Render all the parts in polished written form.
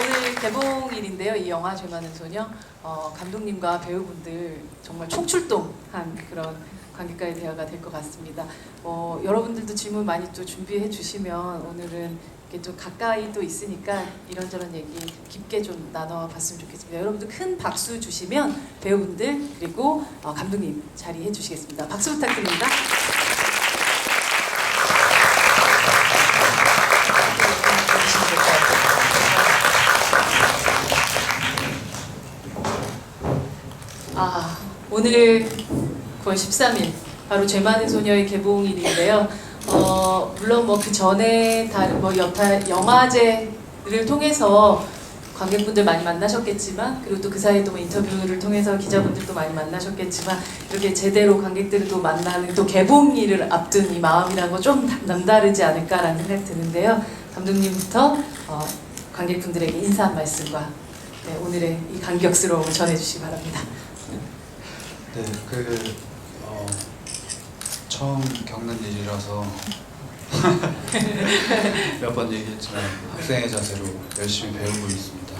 오늘 개봉일인데요. 이 영화 죄 많은 소녀 감독님과 배우분들 정말 총출동한 그런 관객과의 대화가 될 것 같습니다. 여러분들도 질문 많이 또 준비해 주시면 오늘은 이렇게 좀 가까이 또 있으니까 이런저런 얘기 깊게 좀 나눠봤으면 좋겠습니다. 여러분들 큰 박수 주시면 배우분들 그리고 감독님 자리해 주시겠습니다. 박수 부탁드립니다. 오늘 9월 13일 바로 죄 많은 소녀의 개봉일인데요. 물론 뭐 그 전에 다른 여타 영화제를 통해서 관객분들 많이 만나셨겠지만, 그리고 또 그 사이에 또 인터뷰를 통해서 기자분들도 많이 만나셨겠지만, 이렇게 제대로 관객들을 또 만나는 또 개봉일을 앞둔 이 마음이라는 거 좀 남다르지 않을까라는 생각이 드는데요. 감독님부터 관객분들에게 인사 한 말씀과 오늘의 이 감격스러움을 전해주시기 바랍니다. 네, 처음 겪는 일이라서 몇 번 얘기했지만 학생의 자세로 열심히 배우고 있습니다.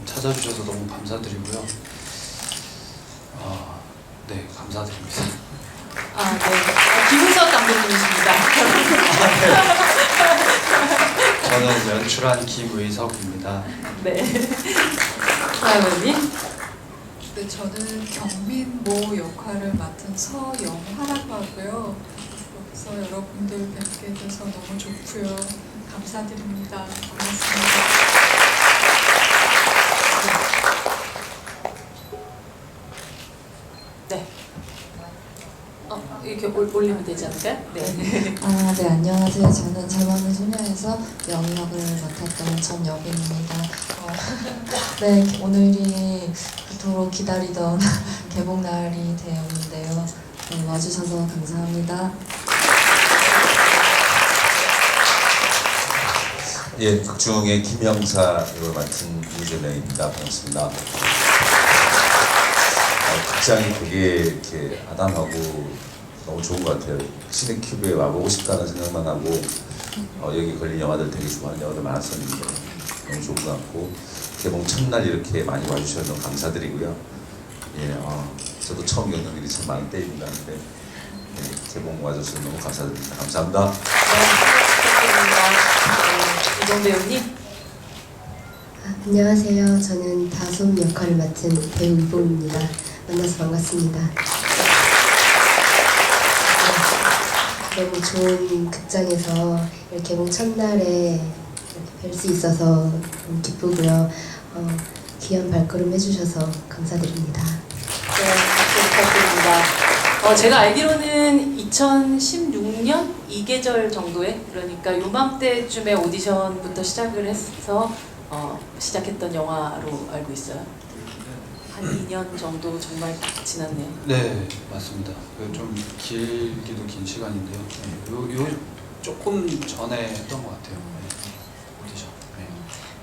찾아주셔서 너무 감사드리고요. 네, 감사드립니다. 네. 김우석 감독님이십니다. 저는 연출한 김의석입니다. 네. 사연님. 네, 저는 경민모 역할을 맡은 서영화라고 하고요. 여기서 여러분들 뵙게 돼서 너무 좋고요. 감사드립니다. 고맙습니다. 네. 이렇게 올리면 되지 않을까요? 네. 네, 안녕하세요. 저는 죄 많은 소녀에서 영역을 맡았던 전여빈입니다. 네, 오늘이 그토록 기다리던 개봉날이 되었는데요. 네, 와주셔서 감사합니다. 예, 극중의 김영사를 맡은 유재명입니다. 반갑습니다. 극장이 되게 이렇게 아담하고 너무 좋은 것 같아요. 시네큐브에 와보고 싶다는 생각만 하고 여기 걸린 영화들 되게 좋아하는 영화들 많았었는데 너무 좋은 것 같고, 개봉 첫날 이렇게 많이 와주셔서 너무 감사드리고요. 예, 저도 처음 겪는 일이 참 많은 때입니다. 근데 예, 개봉 와주셔서 너무 감사드립니다. 감사합니다. 네, 이동 배우님. 안녕하세요. 저는 다솜 역할을 맡은 배우 이봉입니다. 만나서 반갑습니다. 너무 좋은 극장에서 이렇게 개봉 첫날에 뵐 수 있어서 너무 기쁘고요. 귀한 발걸음 해주셔서 감사드립니다. 네, 박수 부탁드립니다. 제가 알기로는 2016년 이 계절 정도에, 그러니까 요맘때쯤에 오디션부터 시작을 해서 시작했던 영화로 알고 있어요. 한 2년 정도 정말 지났네요. 네, 맞습니다. 좀 길기도 긴 시간인데요. 요 조금 전에 했던 것 같아요. 오디션. 네.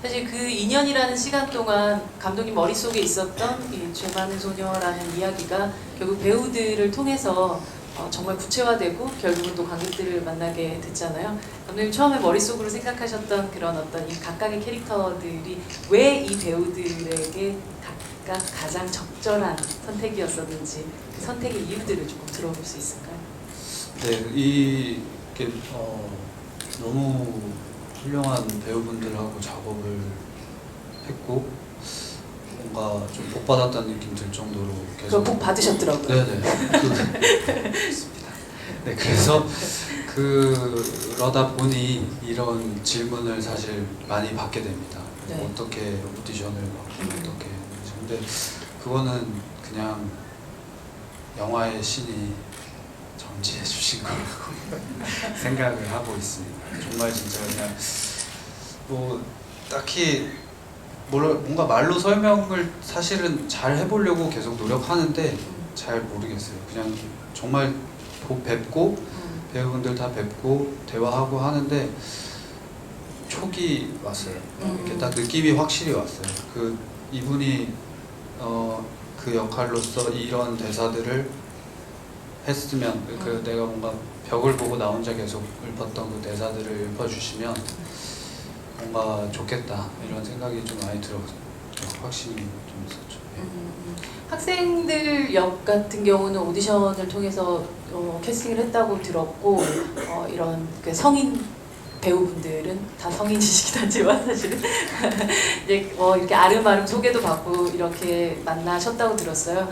사실 그 2년이라는 시간 동안 감독님 머릿속에 있었던 이 죄 많은 소녀라는 이야기가 결국 배우들을 통해서 정말 구체화되고 결국은 또 관객들을 만나게 됐잖아요. 감독님 처음에 머릿속으로 생각하셨던 그런 어떤 이 각각의 캐릭터들이 왜 이 배우들에게 각각 가장 적절한 선택이었었는지, 그 선택의 이유들을 조금 들어볼 수 있을까요? 네, 이게 너무 훌륭한 배우분들하고 작업을 했고 뭔가 좀 복 받았다는 느낌 들 정도로 계속. 복 받으셨더라고요. 네네. 그렇습니다. 네, 그래서 그러다 보니 이런 질문을 사실 많이 받게 됩니다. 네. 어떻게 오디션을 받고 어떻게 했는지. 근데 그거는 그냥 영화의 신이 점지해 주신 거라고 생각을 하고 있습니다. 정말 진짜 그냥 뭐 딱히 뭔가 말로 설명을 사실은 잘 해보려고 계속 노력하는데 잘 모르겠어요. 그냥 정말 뵙고 배우분들 다 뵙고 대화하고 하는데 촉이 왔어요. 이렇게 딱 느낌이 확실히 왔어요. 이분이 그 역할로서 이런 대사들을 했으면 내가 뭔가 벽을 보고 나 혼자 계속 읊었던 그 대사들을 읊어주시면 뭔가 좋겠다 이런 생각이 좀 많이 들어서 확신이 좀 있었죠. 예. 학생들 역 같은 경우는 오디션을 통해서 캐스팅을 했다고 들었고 이런 그 성인 배우분들은 다 성인이시긴 하지만 사실은 이제 이렇게 아름아름 소개도 받고 이렇게 만나셨다고 들었어요.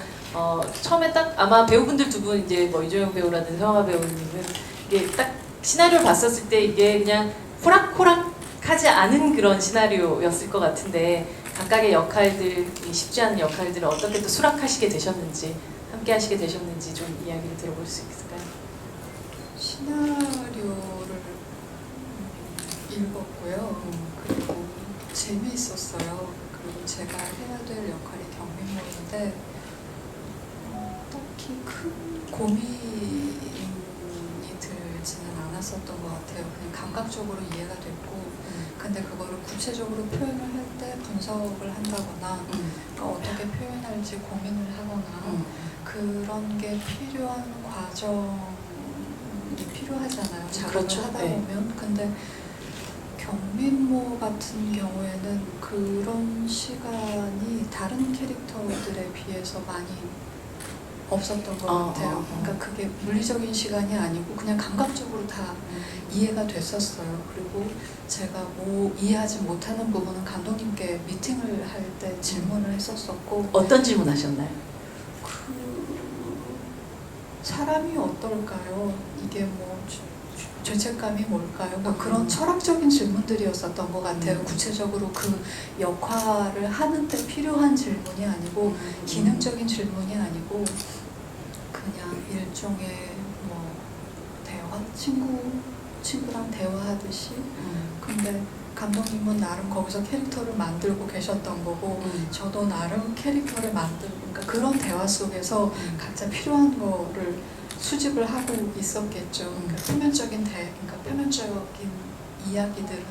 처음에 딱 아마 배우분들 두 분 이제 뭐 이조영 배우라든지 서영아 배우님은 이게 딱 시나리오를 봤었을 때 이게 그냥 호락호락하지 않은 그런 시나리오였을 것 같은데 각각의 역할들, 이 쉽지 않은 역할들을 어떻게 또 수락하시게 되셨는지 함께 하시게 되셨는지 좀 이야기를 들어볼 수 있을까요? 시나리오를 읽었고요. 그리고 재미있었어요. 그리고 제가 해야 될 역할이 경민모인데 딱히 큰 고민이 들지는 않았었던 것 같아요. 그냥 감각적으로 이해가 됐고 근데 그거를 구체적으로 표현을 할 때 분석을 한다거나 그러니까 어떻게 표현할지 고민을 하거나 그런 게 필요한 과정이 필요하잖아요. 작업을 그렇죠. 하다 네. 보면. 근데 경민모 같은 경우에는 그런 시간이 다른 캐릭터들에 비해서 많이 없었던 것 같아요. 그러니까 그게 물리적인 시간이 아니고 그냥 감각적으로 다 이해가 됐었어요. 그리고 제가 뭐 이해하지 못하는 부분은 감독님께 미팅을 할 때 질문을 했었었고 어떤 질문 하셨나요? 그 사람이 어떨까요? 이게 뭐 죄책감이 뭘까요? 뭐 그런 철학적인 질문들이었었던 것 같아요. 구체적으로 그 역할을 하는데 필요한 질문이 아니고 기능적인 질문이 아니고 그냥 일종의 뭐 대화? 친구랑 대화하듯이 근데 감독님은 나름 거기서 캐릭터를 만들고 계셨던 거고 저도 나름 캐릭터를 만들고 그러니까 그런 대화 속에서 각자 필요한 거를 수집을 하고 있었겠죠. 그러니까 그러니까 표면적인 이야기들은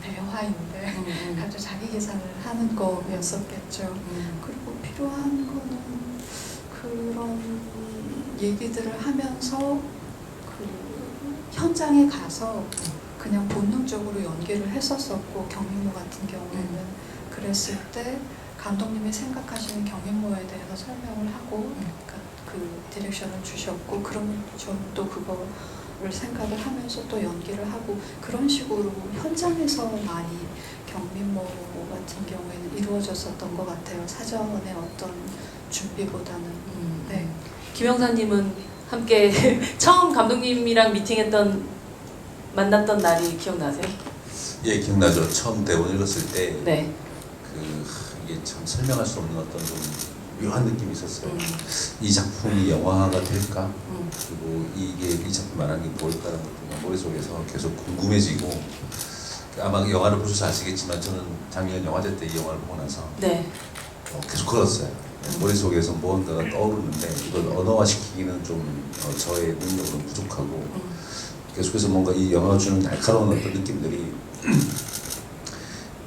대화인데 각자 자기 계산을 하는 거였었겠죠. 그리고 필요한 거는 그런 얘기들을 하면서 그 현장에 가서 그냥 본능적으로 연기를 했었었고 경민모 같은 경우에는 그랬을 때 감독님이 생각하시는 경민모에 대해서 설명을 하고 그러니까 그 디렉션을 주셨고 그러면 저는 또 그거를 생각을 하면서 또 연기를 하고 그런 식으로 현장에서 많이 경민모 같은 경우에는 이루어졌었던 것 같아요. 사전에 어떤 준비보다는. 네. 김영사님은 함께 처음 감독님이랑 만났던 날이 기억나세요? 예, 기억나죠. 처음 대본 읽었을 때 네. 이게 참 설명할 수 없는 어떤 좀 묘한 느낌이 있었어요. 이 작품이 영화가 될까? 그리고 이 작품 말하는 게 뭘까라는 것도 머릿속에서 계속 궁금해지고 아마 영화를 보셔서 아시겠지만 저는 작년 영화제 때 이 영화를 보고 나서 네. 계속 걸었어요. 머릿속에서 무언가가 떠오르는데 이걸 언어화시키기는 좀 저의 능력으로는 부족하고 계속해서 뭔가 이 영화가 주는 날카로운 어떤 느낌들이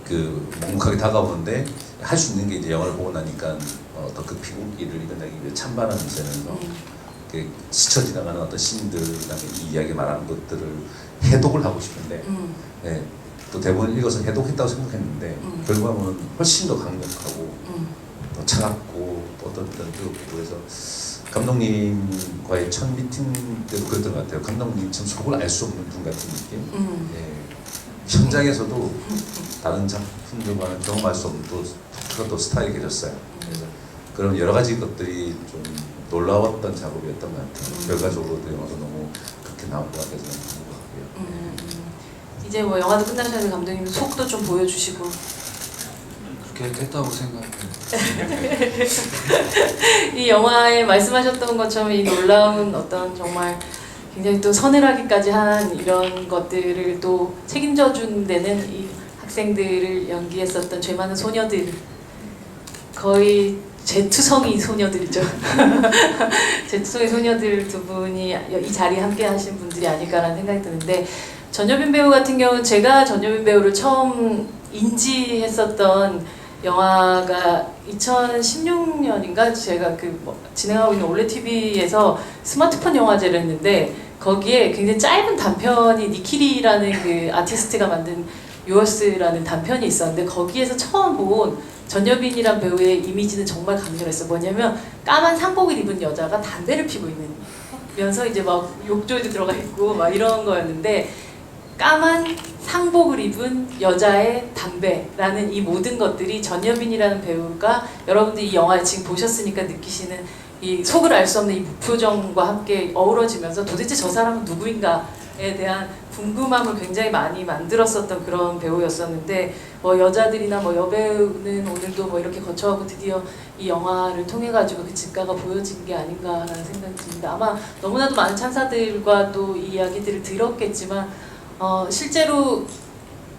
그 묵묵하게 다가오는데 할 수 있는 게 이제 영화를 보고 나니까 어떤 그 피고기를 이겨내기 위해 찬바람이 쐬면서 스쳐 지나가는 어떤 신들 그다음에 이 이야기 말하는 것들을 해독을 하고 싶은데 네, 또 대본을 읽어서 해독했다고 생각했는데 결과물은 훨씬 더 강력하고 더 차갑고 또 어떤 뜨겁고 그래서 감독님과의 첫 미팅 때도 그랬던 것 같아요. 감독님 참 속을 알 수 없는 분 같은 느낌. 예. 현장에서도 다른 작품들과는 경험할 수 없는 또 독특한 또 스타일이 계셨어요. 그래서 그런 여러 가지 것들이 좀 놀라웠던 작업이었던 것 같아요. 결과적으로 영화도 너무 그렇게 나온 것 같아서 너무 좋은 것 같고요. 이제 뭐 영화도 끝나셔서 감독님 속도 좀 보여주시고 그렇게 됐다고 생각해요. 이 영화에 말씀하셨던 것처럼 이 놀라운 어떤 정말 굉장히 또 서늘하기까지 한 이런 것들을 또 책임져 준 데는 이 학생들을 연기했었던 죄 많은 소녀들 거의 제투성이 소녀들이죠. 제투성이 소녀들 두 분이 이 자리에 함께 하신 분들이 아닐까라는 생각이 드는데 전여빈 배우 같은 경우는 제가 전여빈 배우를 처음 인지했었던 영화가 2016년인가 제가 진행하고 있는 올레 TV에서 스마트폰 영화제를 했는데 거기에 굉장히 짧은 단편이 니키리라는 그 아티스트가 만든 유어스라는 단편이 있었는데 거기에서 처음 본 전여빈이란 배우의 이미지는 정말 강렬했어. 뭐냐면 까만 상복을 입은 여자가 담배를 피고 있는 면서 이제 막 욕조에도 들어가 있고 막 이런 거였는데 까만 상복을 입은 여자의 담배라는 이 모든 것들이 전여빈이라는 배우가 여러분들이 이 영화 지금 보셨으니까 느끼시는 이 속을 알 수 없는 이 무표정과 함께 어우러지면서 도대체 저 사람은 누구인가에 대한 궁금함을 굉장히 많이 만들었었던 그런 배우였었는데 뭐 여자들이나 뭐 여배우는 오늘도 뭐 이렇게 거쳐가고 드디어 이 영화를 통해 가지고 그 진가가 보여진 게 아닌가라는 생각이 듭니다. 아마 너무나도 많은 찬사들과 또 이 이야기들을 들었겠지만 실제로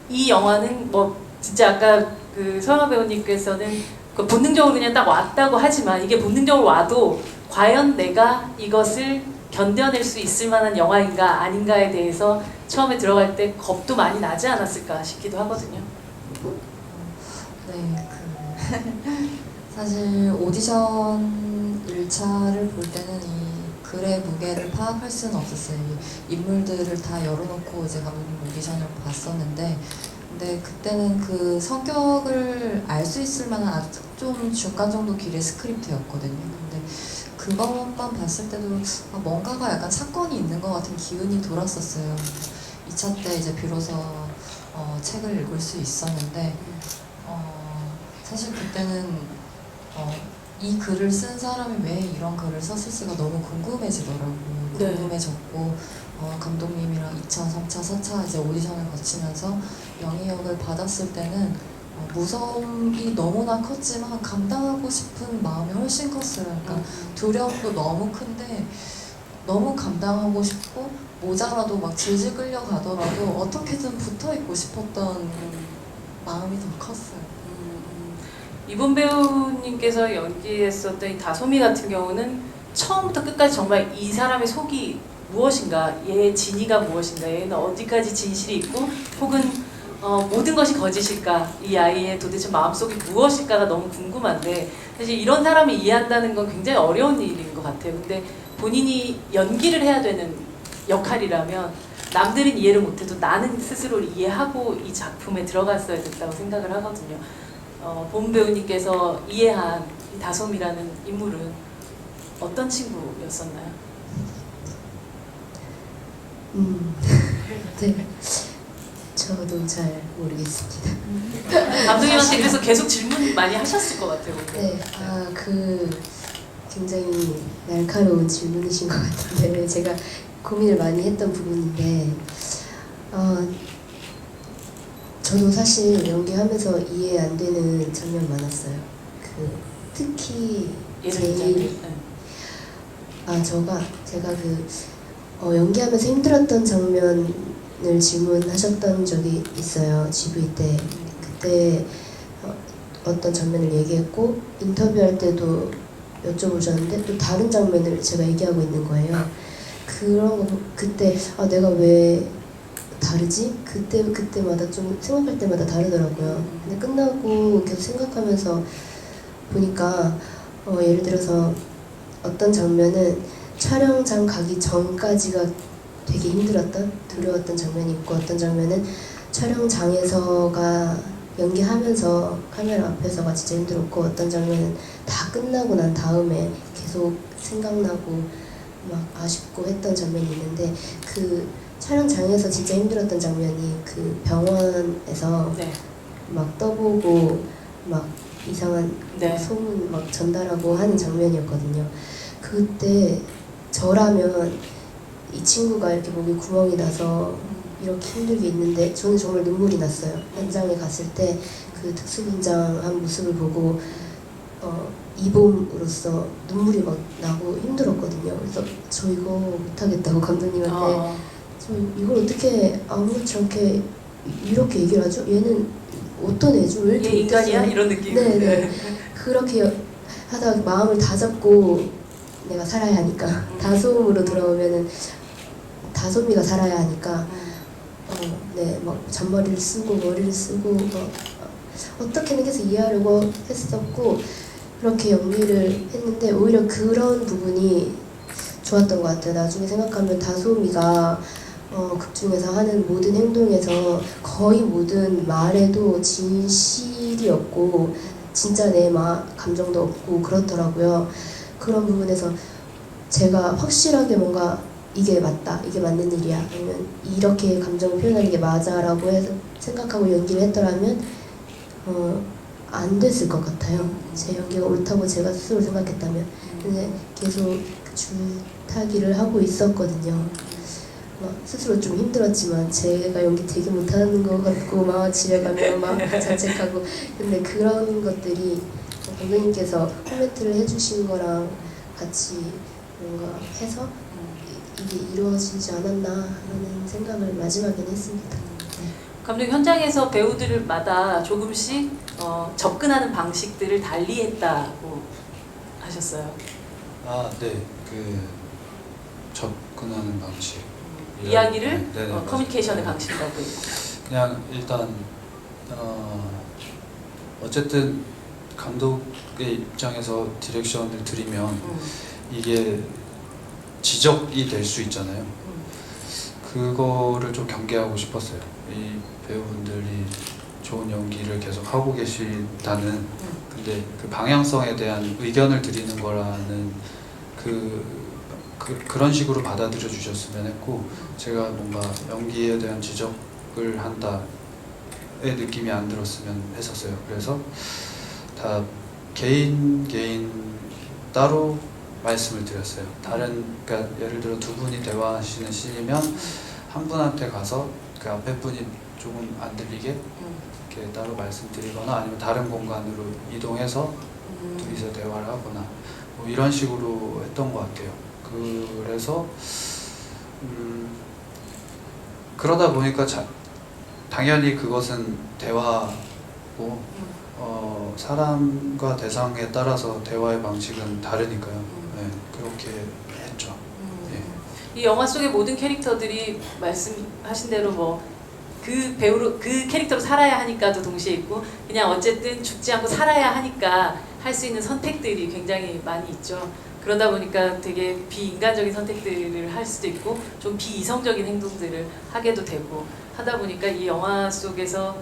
이 영화는 뭐 진짜 아까 그 서영아 배우님께서는 그 본능적으로 그냥 딱 왔다고 하지만 이게 본능적으로 와도 과연 내가 이것을 견뎌낼 수 있을 만한 영화인가 아닌가에 대해서 처음에 들어갈 때 겁도 많이 나지 않았을까 싶기도 하거든요. 네, 사실 오디션 1차를 볼 때는 이 글의 무게를 파악할 수는 없었어요. 이 인물들을 다 열어놓고 이제 감독님 오디션을 봤었는데, 근데 그때는 그 성격을 알 수 있을 만한 아주 좀 중간 정도 길의 스크립트였거든요. 근데 그것만 봤을 때도 뭔가가 약간 사건이 있는 것 같은 기운이 돌았었어요. 2차 때 이제 비로소 책을 읽을 수 있었는데 사실 그때는 이 글을 쓴 사람이 왜 이런 글을 썼을지가 너무 궁금해지더라고요. 네. 궁금해졌고 감독님이랑 2차, 3차, 4차 이제 오디션을 거치면서 영희 역을 받았을 때는 무서움이 너무나 컸지만 감당하고 싶은 마음이 훨씬 컸어요. 그러니까 두려움도 너무 큰데 너무 감당하고 싶고 모자라도 막 질질 끌려가더라도 어떻게든 붙어있고 싶었던 마음이 더 컸어요. 이분 배우님께서 연기했었던 이 다솜이 같은 경우는 처음부터 끝까지 정말 이 사람의 속이 무엇인가, 얘의 진위가 무엇인가, 얘는 어디까지 진실이 있고 혹은 모든 것이 거짓일까, 이 아이의 도대체 마음속이 무엇일까가 너무 궁금한데 사실 이런 사람을 이해한다는 건 굉장히 어려운 일인 것 같아요. 근데 본인이 연기를 해야 되는 역할이라면 남들은 이해를 못해도 나는 스스로를 이해하고 이 작품에 들어갔어야 됐다고 생각을 하거든요. 본 배우님께서 이해한 이 다솜이라는 인물은 어떤 친구였었나요? 네. 저도 잘 모르겠습니다. 감독님한테 그래서 계속 질문 많이 하셨을 것 같아요. 네, 굉장히 날카로운 질문이신 것 같은데 제가 고민을 많이 했던 부분인데 저도 사실 연기하면서 이해 안 되는 장면 많았어요. 특히 제일 제가 연기하면서 힘들었던 장면을 질문하셨던 적이 있어요. GV 때. 그때 어떤 장면을 얘기했고 인터뷰할 때도 여쭤보셨는데 또 다른 장면을 제가 얘기하고 있는 거예요. 그런 거 그때 내가 왜 다르지? 그때마다 좀 생각할 때마다 다르더라고요. 근데 끝나고 계속 생각하면서 보니까 예를 들어서 어떤 장면은 촬영장 가기 전까지가 되게 힘들었던, 두려웠던 장면이 있고 어떤 장면은 촬영장에서가 연기하면서 카메라 앞에서가 진짜 힘들었고 어떤 장면은 다 끝나고 난 다음에 계속 생각나고 막 아쉽고 했던 장면이 있는데 그 촬영장에서 진짜 힘들었던 장면이 그 병원에서 네. 막 떠보고 막 이상한 네. 소문 막 전달하고 하는 장면이었거든요. 그때 저라면 이 친구가 이렇게 목에 구멍이 나서 이렇게 힘들게 있는데 저는 정말 눈물이 났어요. 현장에 갔을 때 그 특수분장한 모습을 보고 이봄으로서 눈물이 막 나고 힘들었거든요. 그래서 저 이거 못하겠다고 감독님한테 저 이걸 어떻게 아무렇지 않게 이렇게 얘기를 하죠? 얘는 어떤 애죠? 왜 이렇게 얘 인간이야? 못했어요? 이런 느낌. 네네. 그렇게 하다가 마음을 다잡고 내가 살아야 하니까 다솜으로 돌아오면은 다솜이가 살아야 하니까 네, 막 잔머리를 쓰고 머리를 쓰고 막 어떻게든 계속 이해하려고 했었고 그렇게 연기를 했는데 오히려 그런 부분이 좋았던 것 같아요. 나중에 생각하면 다솜이가 극 중에서 하는 모든 행동에서 거의 모든 말에도 진실이었고 진짜 내 감정도 없고 그렇더라고요. 그런 부분에서 제가 확실하게 뭔가 이게 맞다, 이게 맞는 일이야, 아니면 이렇게 감정을 표현하는 게 맞아라고 해서 생각하고 연기를 했더라면 안 됐을 것 같아요. 제 연기가 옳다고 제가 스스로 생각했다면. 근데 계속 줄타기를 하고 있었거든요. 스스로 좀 힘들었지만 제가 연기 되게 못하는 것 같고 막 집에 가면 막 자책하고. 근데 그런 것들이 감독님께서 코멘트를 해주신 거랑 같이 뭔가 해서 이게 이루어지지 않았나 하는 생각을 마지막에는 했습니다. 감독님 현장에서 배우들마다 조금씩 접근하는 방식들을 달리했다고 하셨어요. 아, 네. 그 접근하는 방식. 이야기를 네, 네, 커뮤니케이션의 맞아요. 방식이라고 해요. 그냥 일단 어쨌든 감독의 입장에서 디렉션을 드리면 이게 지적이 될 수 있잖아요. 그거를 좀 경계하고 싶었어요. 이 배우분들이 좋은 연기를 계속 하고 계시다는, 근데 그 방향성에 대한 의견을 드리는 거라는 그런 식으로 받아들여 주셨으면 했고, 제가 뭔가 연기에 대한 지적을 한다의 느낌이 안 들었으면 했었어요. 그래서 다 개인 따로 말씀을 드렸어요. 그러니까 예를 들어 두 분이 대화하시는 씬이면 한 분한테 가서 그 앞에 분이 조금 안 들리게 이렇게 따로 말씀드리거나, 아니면 다른 공간으로 이동해서 둘이서 대화를 하거나 뭐 이런 식으로 했던 것 같아요. 그래서 그러다 보니까 당연히 그것은 대화고 사람과 대상에 따라서 대화의 방식은 다르니까요. 네, 그렇게 했죠. 예. 이 영화 속의 모든 캐릭터들이 말씀하신 대로 뭐 그 배우로 그 캐릭터로 살아야 하니까도 동시에 있고, 그냥 어쨌든 죽지 않고 살아야 하니까 할 수 있는 선택들이 굉장히 많이 있죠. 그러다 보니까 되게 비인간적인 선택들을 할 수도 있고 좀 비이성적인 행동들을 하게도 되고 하다 보니까 이 영화 속에서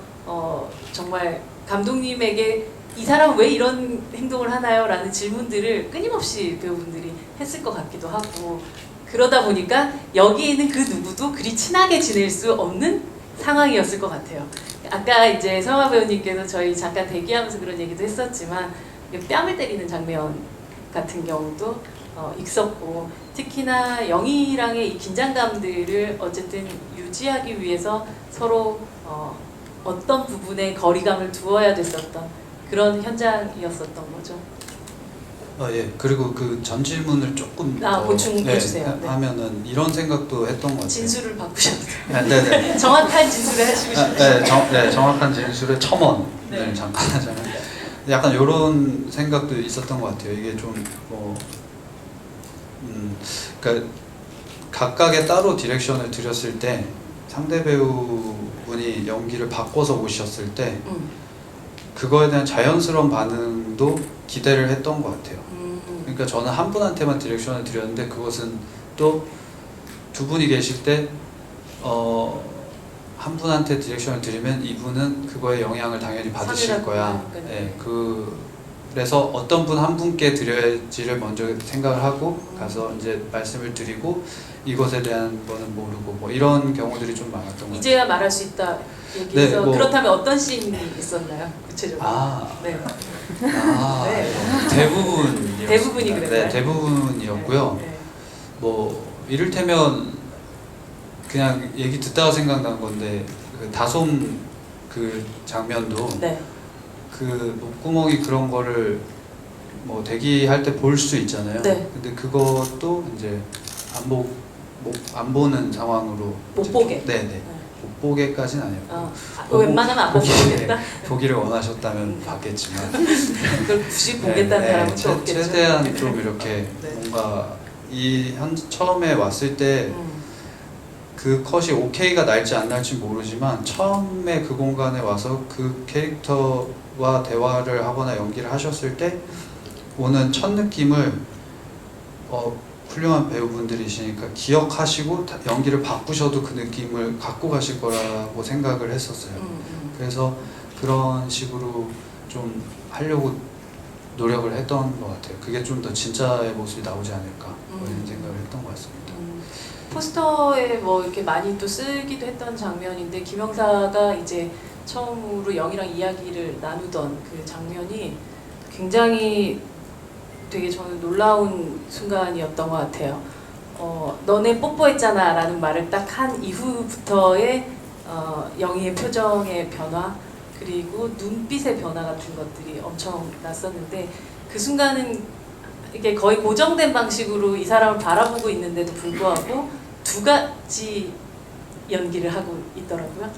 정말 감독님에게 이 사람은 왜 이런 행동을 하나요? 라는 질문들을 끊임없이 배우분들이 했을 것 같기도 하고, 그러다 보니까 여기 있는 그 누구도 그리 친하게 지낼 수 없는 상황이었을 것 같아요. 아까 이제 서화 배우님께서 저희 잠깐 대기하면서 그런 얘기도 했었지만 뺨을 때리는 장면 같은 경우도 있었고, 특히나 영희랑의 이 긴장감들을 어쨌든 유지하기 위해서 서로 어떤 부분에 거리감을 두어야 됐었던 그런 현장이었었던 거죠. 예. 그리고 그 전 질문을 조금 보충해 주세요. 네. 하면은 이런 생각도 했던 것 같아요. 진술을 바꾸셔도 돼요. 네네. 정확한 진술을 하시고 싶으시죠. 정확한 진술의 첨언을 네. 잠깐 하자면 약간 이런 생각도 있었던 것 같아요. 이게 좀 그러니까 각각의 따로 디렉션을 드렸을 때 상대 배우분이 연기를 바꿔서 오셨을 때 그거에 대한 자연스러운 반응도 기대를 했던 것 같아요. 그러니까 저는 한 분한테만 디렉션을 드렸는데 그것은 또 두 분이 계실 때 한 분한테 디렉션을 드리면 이분은 그거에 영향을 당연히 받으실 거야. 네, 그래서 어떤 분 한 분께 드려야지를 먼저 생각을 하고 가서 이제 말씀을 드리고 이것에 대한 거는 모르고 뭐 이런 경우들이 좀 많았던 것 같아요. 이제야 말할 수 있다 얘기해서. 네, 뭐 그렇다면 어떤 씬이 있었나요? 구체적으로. 네. 네. 대부분이 그랬나요? 네, 대부분이었고요. 네. 뭐 이를테면 그냥 얘기 듣다가 생각난 건데 그 다솜 그 장면도 네. 그 목구멍이 그런 거를 뭐 대기할 때 볼 수 있잖아요. 네. 근데 그것도 이제 안 보는 상황으로 못 보게. 네네. 못 보게까지는 아니었고 웬만하면 안 보겠다. 보기를 원하셨다면 봤겠지만 그걸 굳이 보겠다는 사람은 또 없겠죠. 최대한 좀 이렇게 네. 뭔가 처음에 왔을 때 그 컷이 오케이가 날지 안 날지 모르지만 처음에 그 공간에 와서 그 캐릭터와 대화를 하거나 연기를 하셨을 때 오는 첫 느낌을 훌륭한 배우분들이시니까 기억하시고 연기를 바꾸셔도 그 느낌을 갖고 가실 거라고 생각을 했었어요. 그래서 그런 식으로 좀 하려고 노력을 했던 것 같아요. 그게 좀 더 진짜의 모습이 나오지 않을까 뭐 이런 생각을 했던 것 같습니다. 포스터에 뭐 이렇게 많이 또 쓰기도 했던 장면인데 김영사가 이제 처음으로 영희랑 이야기를 나누던 그 장면이 굉장히 되게 저는 놀라운 순간이었던 것 같아요. 너네 뽀뽀했잖아 라는 말을 딱 한 이후부터의 영희의 표정의 변화 그리고 눈빛의 변화 같은 것들이 엄청 났었는데 그 순간은 이게 거의 고정된 방식으로 이 사람을 바라보고 있는데도 불구하고 두 가지 연기를 하고 있더라고요.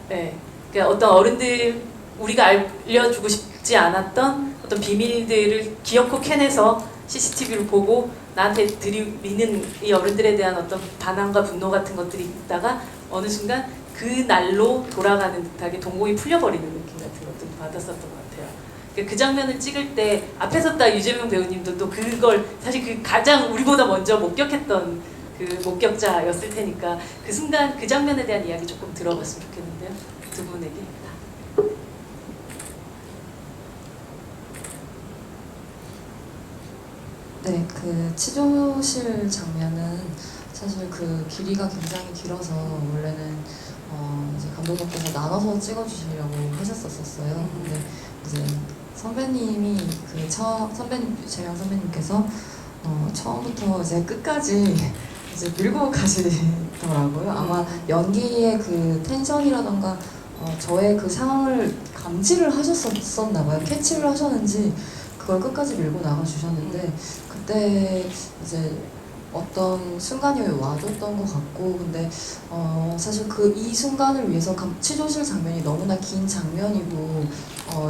네. 그러니까 어떤 어른들 우리가 알려주고 싶지 않았던 어떤 비밀들을 기어코 캐내서 CCTV를 보고 나한테 들이미는 이 어른들에 대한 어떤 반항과 분노 같은 것들이 있다가 어느 순간 그 날로 돌아가는 듯하게 동공이 풀려버리는 느낌 같은 것도 받았었던 것 같아요. 그 장면을 찍을 때 앞에 섰다 유재명 배우님도 또 그걸 사실 그 가장 우리보다 먼저 목격했던 그 목격자였을 테니까 그 순간 그 장면에 대한 이야기 조금 들어봤으면 좋겠는데요. 두 분에게. 네, 그 치조실 장면은 사실 그 길이가 굉장히 길어서 원래는 이제 감독님께서 나눠서 찍어주시려고 하셨었어요. 근데 이제 선배님이 선배님 재영 선배님께서 처음부터 이제 끝까지 이제 밀고 가시더라고요. 아마 연기의 그 텐션이라던가 저의 그 상황을 감지를 하셨었나 봐요. 캐치를 하셨는지 그걸 끝까지 밀고 나가 주셨는데 그때 이제 어떤 순간이 와줬던 것 같고 근데 사실 이 순간을 위해서 치조실 장면이 너무나 긴 장면이고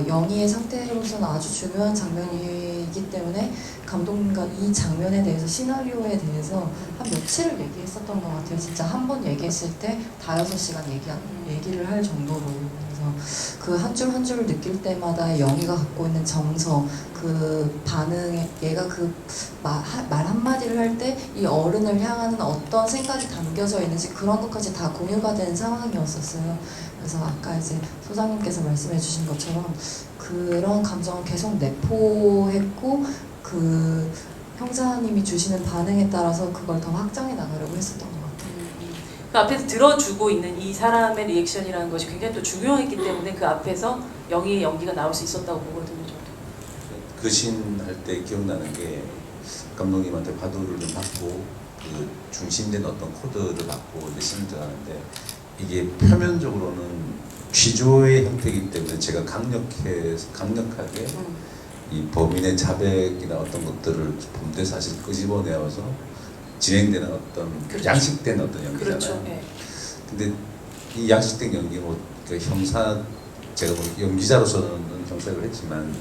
영희의 상태로서는 아주 중요한 장면이기 때문에 감독님과 이 장면에 대해서 시나리오에 대해서 한 며칠을 얘기했었던 것 같아요. 진짜 한 번 얘기했을 때 다 6시간 얘기를 할 정도로. 그래서 그 한 줄 한 줄을 느낄 때마다 영희가 갖고 있는 정서, 그 반응에 얘가 그 말 한마디를 할 때 이 어른을 향하는 어떤 생각이 담겨져 있는지 그런 것까지 다 공유가 된 상황이었었어요. 그래서 아까 이제 소장님께서 말씀해 주신 것처럼 그런 감정을 계속 내포했고 그 형사님이 주시는 반응에 따라서 그걸 더 확장해 나가려고 했었던 것 같아요. 그 앞에서 들어주고 있는 이 사람의 리액션이라는 것이 굉장히 또 중요했기 때문에 그 앞에서 영희의 연기가 나올 수 있었다고 보거든요. 저도. 그 씬 할 때 기억나는 게 감독님한테 파도를 좀 받고 그 중심된 어떤 코드를 받고 이제 씬을 들어가는데 이게 표면적으로는 취조의 형태이기 때문에 제가 강력하게 이 범인의 자백이나 어떤 것들을 본때 사실 끄집어내어서 진행되는 어떤 그렇죠. 양식된 어떤 연기잖아요. 그렇죠. 네. 근데 이 양식된 연기 그 형사 제가 연기자로서는 형사를 했지만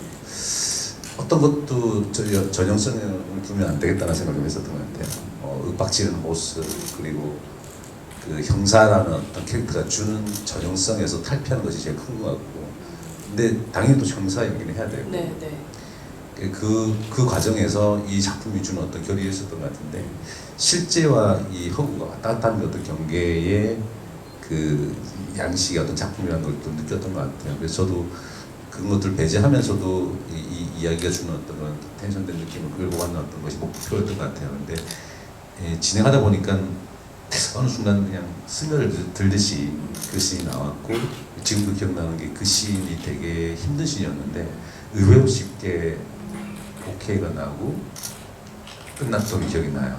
어떤 것도 전형성을 두면 안 되겠다는 생각을 했었던 것 같아요. 윽박지르는 모습 그리고 그 형사라는 어떤 캐릭터가 주는 전형성에서 탈피하는 것이 제일 큰 것 같고 근데 당연히 또 형사 연기는 해야 되고 네, 네. 그 과정에서 이 작품이 주는 어떤 결이 있었던 것 같은데 실제와 이 허구가 왔다 갔다 하는 어떤 경계의 그 양식의 어떤 작품이라는 걸 좀 느꼈던 것 같아요. 그래서 저도 그런 것들을 배제하면서도 이 이야기가 주는 어떤 그런 텐션된 느낌을 끌고 가는 어떤 것이 목표였던 것 같아요. 근데 진행하다 보니까 어느 순간 그냥 스며를 들듯이 그 씬이 나왔고 지금도 기억나는 게 그 씬이 되게 힘든 씬이었는데 의외로 쉽게 오케이가 나고 끝났던 기억이 나요.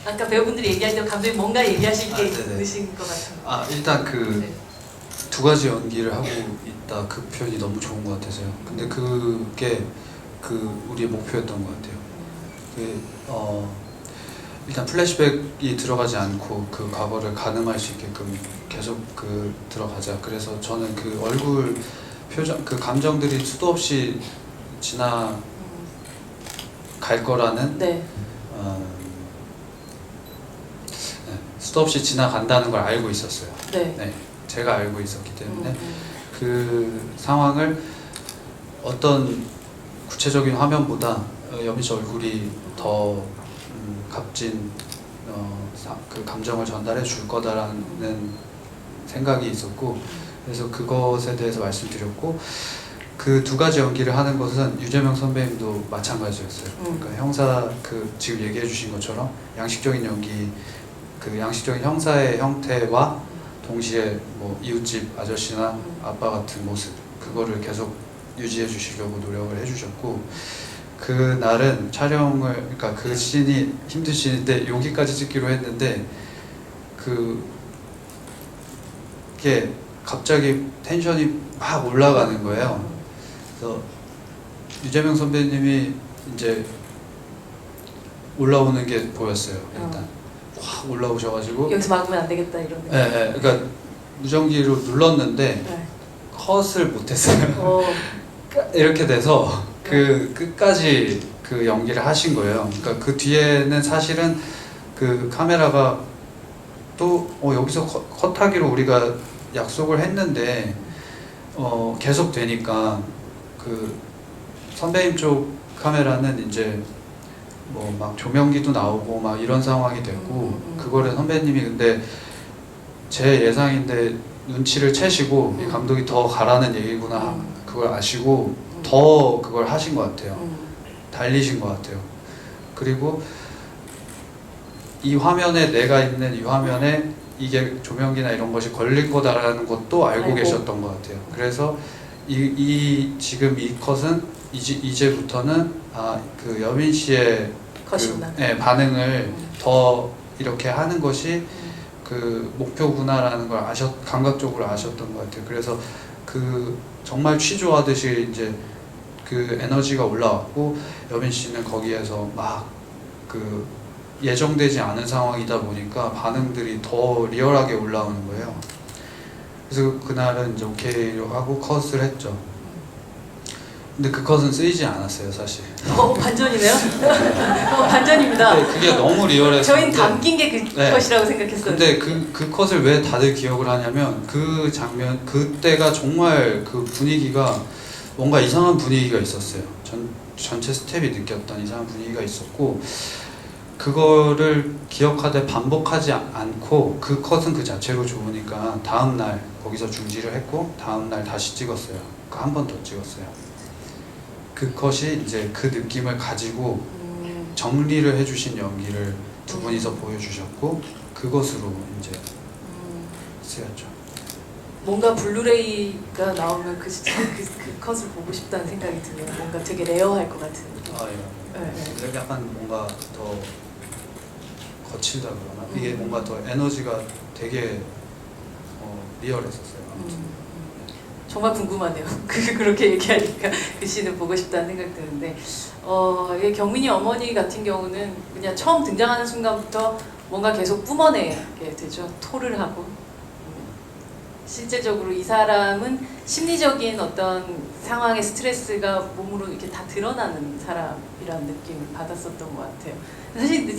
아까 배우분들이 얘기할 때 감독님 뭔가 얘기하실 게 네네. 있으신 것 같아요. 일단 그 네. 두 가지 연기를 하고 있다 그 표현이 너무 좋은 것 같아서요. 근데 그게 우리의 목표였던 것 같아요. 일단 플래시백이 들어가지 않고 그 과거를 가늠할 수 있게끔 계속 들어가자. 그래서 저는 그 얼굴 표정, 그 감정들이 수도 없이 지나갈 거라는 네. 수도 없이 지나간다는 걸 알고 있었어요. 네. 제가 알고 있었기 때문에 그 상황을 어떤 구체적인 화면보다 여빈 씨 얼굴이 더 값진 그 감정을 전달해 줄 거다라는 생각이 있었고, 그래서 그것에 대해서 말씀드렸고, 그 두 가지 연기를 하는 것은 유재명 선배님도 마찬가지였어요. 그러니까 형사 그 지금 얘기해 주신 것처럼 양식적인 연기, 그 양식적인 형사의 형태와 동시에 뭐 이웃집 아저씨나 아빠 같은 모습, 그거를 계속 유지해 주시려고 노력을 해 주셨고, 그 날은 촬영을, 그러니까 그 씬이 힘든 씬인데 여기까지 찍기로 했는데 그게 갑자기 텐션이 막 올라가는 거예요. 그래서 유재명 선배님이 이제 올라오는 게 보였어요. 일단 확 올라오셔가지고 여기서 막으면 안 되겠다 이런 느낌. 네, 그러니까 무전기로 눌렀는데 네. 컷을 못했어요. 이렇게 돼서 그 끝까지 그 연기를 하신 거예요. 그러니까 그 뒤에는 사실은 그 카메라가 또 여기서 컷하기로 우리가 약속을 했는데 계속 되니까 그 선배님 쪽 카메라는 이제 뭐 막 조명기도 나오고 막 이런 상황이 됐고, 그거를 선배님이 근데 제 예상인데 눈치를 채시고 이 감독이 더 가라는 얘기구나 그걸 아시고 더 그걸 하신 것 같아요. 달리신 것 같아요. 그리고 이 화면에 내가 있는 이 화면에 이게 조명기나 이런 것이 걸릴 거다라는 것도 알고 계셨던 것 같아요. 그래서 지금 이 컷은 이제부터는 그 여빈 씨의 반응을 더 이렇게 하는 것이 그 목표구나라는 걸 감각적으로 아셨던 것 같아요. 그래서 그 정말 취조하듯이 이제 그 에너지가 올라왔고, 여빈 씨는 거기에서 막 그 예정되지 않은 상황이다 보니까 반응들이 더 리얼하게 올라오는 거예요. 그래서 그날은 이제 오케이 하고 컷을 했죠. 근데 그 컷은 쓰이지 않았어요, 사실. 반전이네요. 반전입니다. 근데 그게 너무 리얼해서. 저희는 담긴 게 그 네. 컷이라고 생각했어요. 근데 그 컷을 왜 다들 기억을 하냐면 그 장면, 그때가 정말 그 분위기가 뭔가 이상한 분위기가 있었어요. 전체 스텝이 느꼈던 이상한 분위기가 있었고, 그거를 기억하되 반복하지 않고 그 컷은 그 자체로 좋으니까 다음날 거기서 중지를 했고 다음날 다시 찍었어요. 한 번 더 찍었어요. 그 컷이 이제 그 느낌을 가지고 정리를 해주신 연기를 두 분이서 보여주셨고, 그것으로 이제 쓰였죠. 뭔가 블루레이가 나오면 그 컷을 보고 싶다는 생각이 드네요. 뭔가 되게 레어할 것 같은 느낌. 네. 약간 뭔가 더 거칠다 그러나? 이게 뭔가 더 에너지가 되게 리얼했었어요. 아무튼. 정말 궁금하네요. 그렇게 얘기하니까 그 씬을 보고 싶다는 생각 드는데, 경민이 어머니 같은 경우는 그냥 처음 등장하는 순간부터 뭔가 계속 뿜어내게 되죠. 토를 하고. 실제적으로 이 사람은 심리적인 어떤 상황의 스트레스가 몸으로 이렇게 다 드러나는 사람이라는 느낌을 받았었던 것 같아요.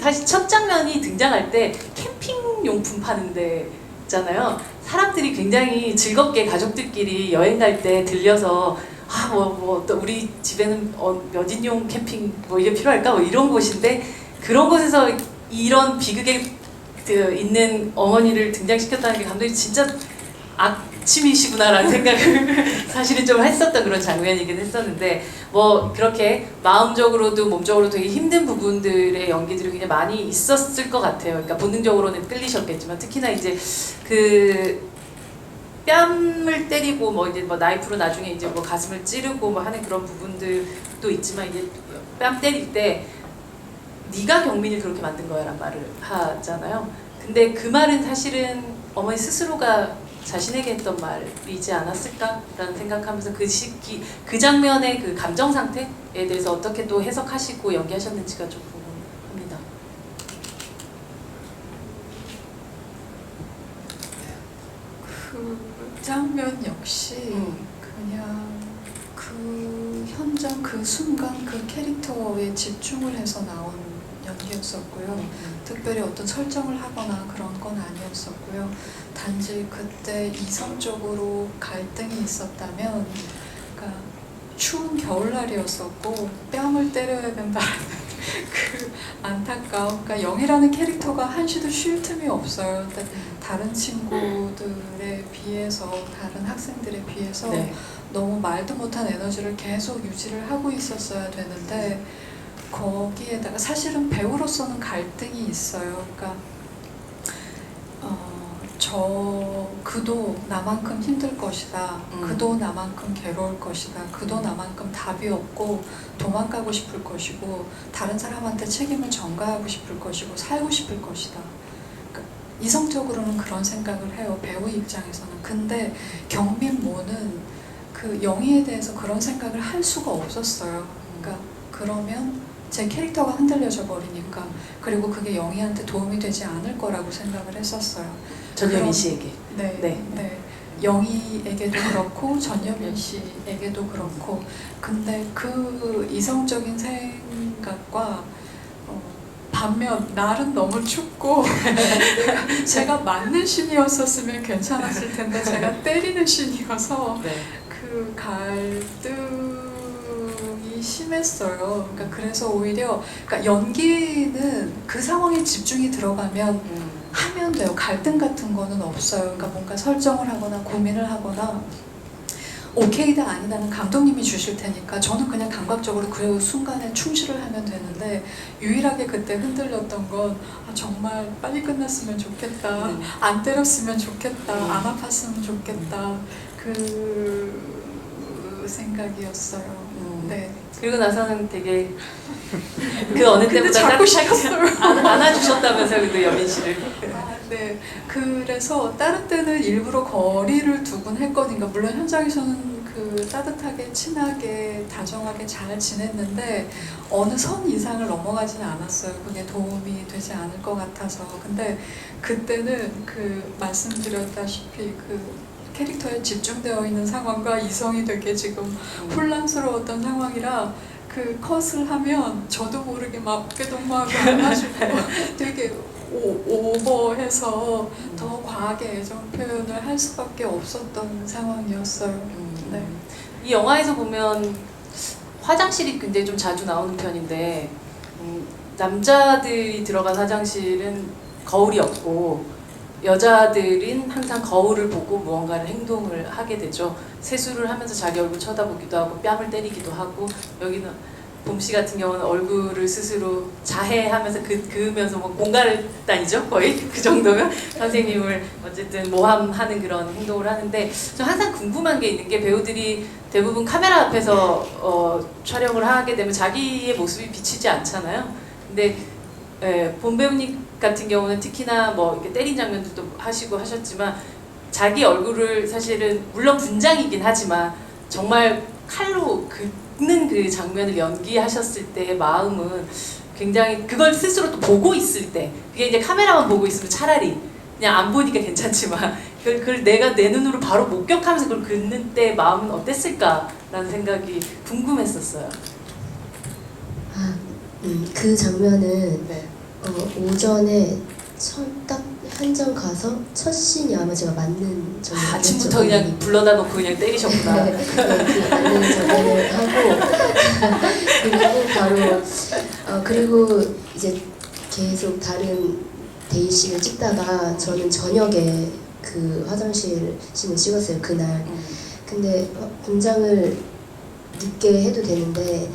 사실 첫 장면이 등장할 때 캠핑 용품 파는 데 있잖아요. 사람들이 굉장히 즐겁게 가족들끼리 여행 갈 때 들려서 또 우리 집에는 몇 인용 캠핑 뭐 이게 필요할까? 뭐 이런 곳인데, 그런 곳에서 이런 비극에 있는 어머니를 등장시켰다는 게 감독이 진짜 악취미시구나라는 생각을 사실은 좀 했었던 그런 장면이긴 했었는데, 뭐 그렇게 마음적으로도 몸적으로도 되게 힘든 부분들의 연기들이 굉장히 많이 있었을 것 같아요. 그러니까 본능적으로는 끌리셨겠지만, 특히나 이제 그 뺨을 때리고 뭐 이제 뭐 나이프로 나중에 이제 뭐 가슴을 찌르고 뭐 하는 그런 부분들도 있지만, 이제 뺨 때릴 때 네가 경민이를 그렇게 만든 거야라는 말을 하잖아요. 근데 그 말은 사실은 어머니 스스로가 자신에게 했던 말이지 않았을까라는 생각하면서 그 장면의 그 감정 상태에 대해서 어떻게 또 해석하시고 연기하셨는지가 좀 궁금합니다. 그 장면 역시 그냥 그 현장 그 순간 그 캐릭터에 집중을 해서 나온 연기였었고요. 특별히 어떤 설정을 하거나 그런 건 아니었었고요. 단지 그때 이성적으로 갈등이 있었다면, 그러니까 추운 겨울날이었었고 뺨을 때려야 된다는 그 안타까움. 그러니까 영희라는 캐릭터가 한시도 쉴 틈이 없어요. 근데 다른 친구들에 비해서, 다른 학생들에 비해서 네. 너무 말도 못한 에너지를 계속 유지를 하고 있었어야 되는데, 거기에다가 사실은 배우로서는 갈등이 있어요. 그러니까 그도 나만큼 힘들 것이다. 그도 나만큼 괴로울 것이다. 그도 나만큼 답이 없고 도망가고 싶을 것이고 다른 사람한테 책임을 전가하고 싶을 것이고 살고 싶을 것이다. 그러니까 이성적으로는 그런 생각을 해요. 배우 입장에서는. 근데 경민모는 그 영희에 대해서 그런 생각을 할 수가 없었어요. 그러니까 그러면 제 캐릭터가 흔들려져 버리니까, 그리고 그게 영희한테 도움이 되지 않을 거라고 생각을 했었어요. 전여민 씨에게. 네, 네. 네. 영희에게도 그렇고 전여민 씨에게도 그렇고. 근데 그 이성적인 생각과 반면 날은 너무 춥고 제가 맞는 신이었었으면 괜찮았을 텐데 제가 때리는 신이어서 네. 그 갈등이 심했어요. 그러니까 그래서 오히려, 그러니까 연기는 그 상황에 집중이 들어가면 하면 돼요. 갈등 같은 거는 없어요. 그러니까 뭔가 설정을 하거나 고민을 하거나 오케이다 아니다는 감독님이 주실 테니까 저는 그냥 감각적으로 그 순간에 충실을 하면 되는데, 유일하게 그때 흔들렸던 건 정말 빨리 끝났으면 좋겠다. 안 때렸으면 좋겠다. 안 아팠으면 좋겠다. 그 생각이었어요. 네. 그리고 나서는 되게 그 어느 근데 때보다 자꾸 따뜻하게 시켰어요. 안아주셨다면서요, 그래도 여민 씨를. 네. 그래서 다른 때는 일부러 거리를 두곤 했거든요. 물론 현장에서는 그 따뜻하게, 친하게, 다정하게 잘 지냈는데 어느 선 이상을 넘어가지는 않았어요. 그게 도움이 되지 않을 것 같아서. 근데 그때는 그 말씀드렸다시피 그 캐릭터에 집중되어 있는 상황과 이성이 되게 지금 혼란스러웠던 상황이라 그 컷을 하면 저도 모르게 막 어깨동무하고 해가지고 되게 오버해서 더 과하게 애정 표현을 할 수밖에 없었던 상황이었어요. 네. 이 영화에서 보면 화장실이 굉장히 좀 자주 나오는 편인데 남자들이 들어간 화장실은 거울이 없고 여자들은 항상 거울을 보고 무언가를 행동을 하게 되죠. 세수를 하면서 자기 얼굴 쳐다보기도 하고 뺨을 때리기도 하고, 여기는 봄씨 같은 경우는 얼굴을 스스로 자해하면서 그으면서 뭐 공갈을 다니죠, 거의 그 정도면 선생님을 어쨌든 모함하는 그런 행동을 하는데, 저 항상 궁금한 게 있는 게, 배우들이 대부분 카메라 앞에서 촬영을 하게 되면 자기의 모습이 비치지 않잖아요. 근데 본 배우님 같은 경우는 특히나 뭐 이렇게 때린 장면들도 하시고 하셨지만, 자기 얼굴을 사실은 물론 분장이긴 하지만 정말 칼로 긁는 그 장면을 연기하셨을 때의 마음은 굉장히, 그걸 스스로 또 보고 있을 때, 그게 이제 카메라만 보고 있으면 차라리 그냥 안 보니까 괜찮지만 그걸 내가 내 눈으로 바로 목격하면서 그걸 긁는 때 마음은 어땠을까라는 생각이 궁금했었어요. 그 장면은 네. 오전에 딱 현장 가서 첫 씬이 아마 제가 맞는 장면이었죠. 아침부터 그냥 불러다 놓고 그냥 때리셨구나. 네, 그 맞는 장면을 하고 그리고 바로 그리고 이제 계속 다른 데이 씬을 찍다가 저는 저녁에 그 화장실 씬을 찍었어요, 그날. 근데 분장을 늦게 해도 되는데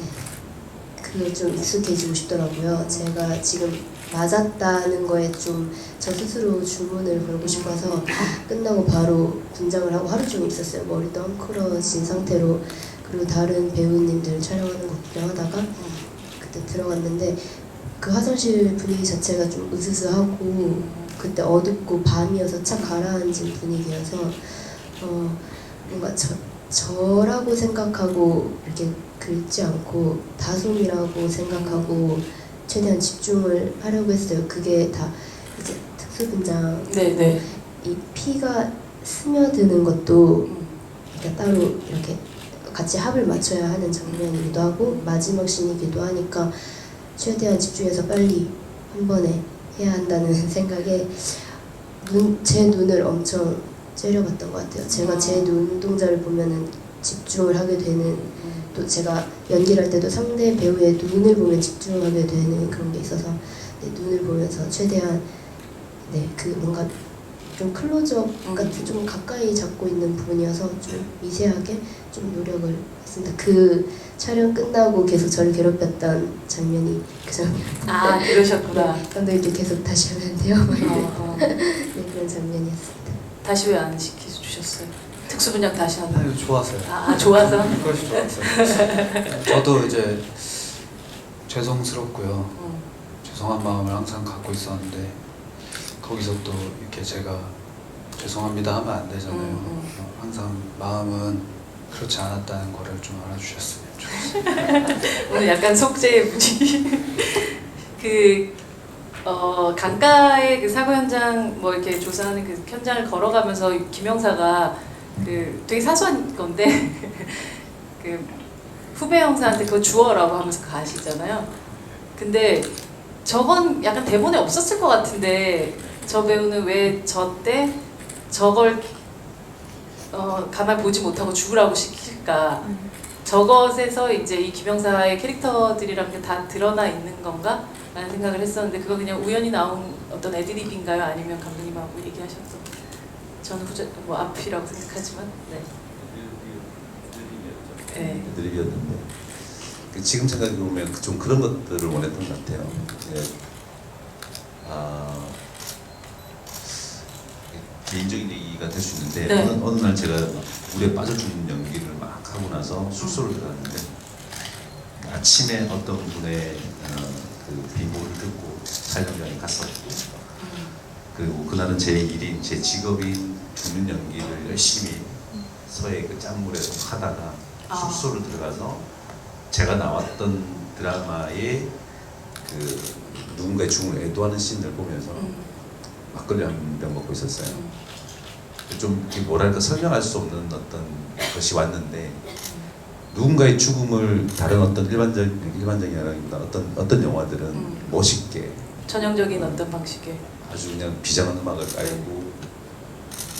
그게 좀 익숙해지고 싶더라고요. 제가 지금 맞았다는 거에 좀 저 스스로 주문을 걸고 싶어서 끝나고 바로 분장을 하고 하루 종일 있었어요. 머리도 헝클어진 상태로. 그리고 다른 배우님들 촬영하는 거 구경하다가 그때 들어갔는데 그 화장실 분위기 자체가 좀 으스스하고 그때 어둡고 밤이어서 착 가라앉은 분위기여서 뭔가 저라고 생각하고 이렇게 긁지 않고 다솜이라고 생각하고 최대한 집중을 하려고 했어요. 그게 다 이제 특수분장. 네네. 이 피가 스며드는 것도 그러니까 따로 이렇게 같이 합을 맞춰야 하는 장면이기도 하고 마지막 씬이기도 하니까 최대한 집중해서 빨리 한 번에 해야 한다는 생각에 제 눈을 엄청 째려봤던 것 같아요. 제가 제 눈동자를 보면은 집중을 하게 되는, 또 제가 연기를 할 때도 상대 배우의 눈을 보면 집중하게 되는 그런 게 있어서 눈을 보면서 최대한 그 뭔가 좀 클로즈업 같은 좀 가까이 잡고 있는 부분이어서 좀 미세하게 좀 노력을 했습니다. 그 촬영 끝나고 계속 저를 괴롭혔던 장면이 그 장면. 아, 그러셨구나. 감독님께 계속 다시 하면 돼요. 막 이런 어. 그런 장면이었습니다. 다시 왜 안 시켜주셨어요? 특수분장 다시 하는. 아유, 좋았어요. 아, 좋아서? 그것이 좋았어요. 저도 이제 죄송스럽고요. 죄송한 마음을 항상 갖고 있었는데 거기서 또 이렇게 제가 죄송합니다 하면 안 되잖아요. 항상 마음은 그렇지 않았다는 거를 좀 알아주셨으면 좋겠어요. 오늘 약간 속죄의 분위기. 강가의 그 사고 현장 뭐 이렇게 조사하는 그 현장을 걸어가면서 김영사가 그 되게 사소한 건데 그 후배 형사한테 그거 주워라고 하면서 가시잖아요. 근데 저건 약간 대본에 없었을 것 같은데 저 배우는 왜 저 때 저걸 가만 보지 못하고 죽으라고 시킬까? 저것에서 이제 이 김영사의 캐릭터들이라는 게 다 드러나 있는 건가? 라는 생각을 했었는데 그거 그냥 우연히 나온 어떤 애드립인가요? 아니면 감독님하고 얘기하셔서 저는 뭐 앞이라고 생각하지만 네. 드립이었는데 지금 생각해 보면 좀 그런 것들을 원했던 것 같아요. 개인적인 얘기가 될 수 있는데 네. 어느 날 제가 물에 빠져주는 연기를 막 하고 나서 숙소를 들어갔는데 아침에 어떤 분의 그 비보를 듣고 촬영장에 갔었고 그리고 그날은 제 일인 제 직업인 죽는 연기를 열심히 서해 그 짠물에서 하다가 숙소를 들어가서 제가 나왔던 드라마의 그 누군가의 죽음을 애도하는 씬을 보면서 막걸리 한 병 먹고 있었어요. 좀 뭐랄까 설명할 수 없는 어떤 것이 왔는데 누군가의 죽음을 다른 어떤 일반적이라기보다 어떤 영화들은 멋있게 전형적인 어떤 방식의 아주 그냥 비장한 음악을 깔고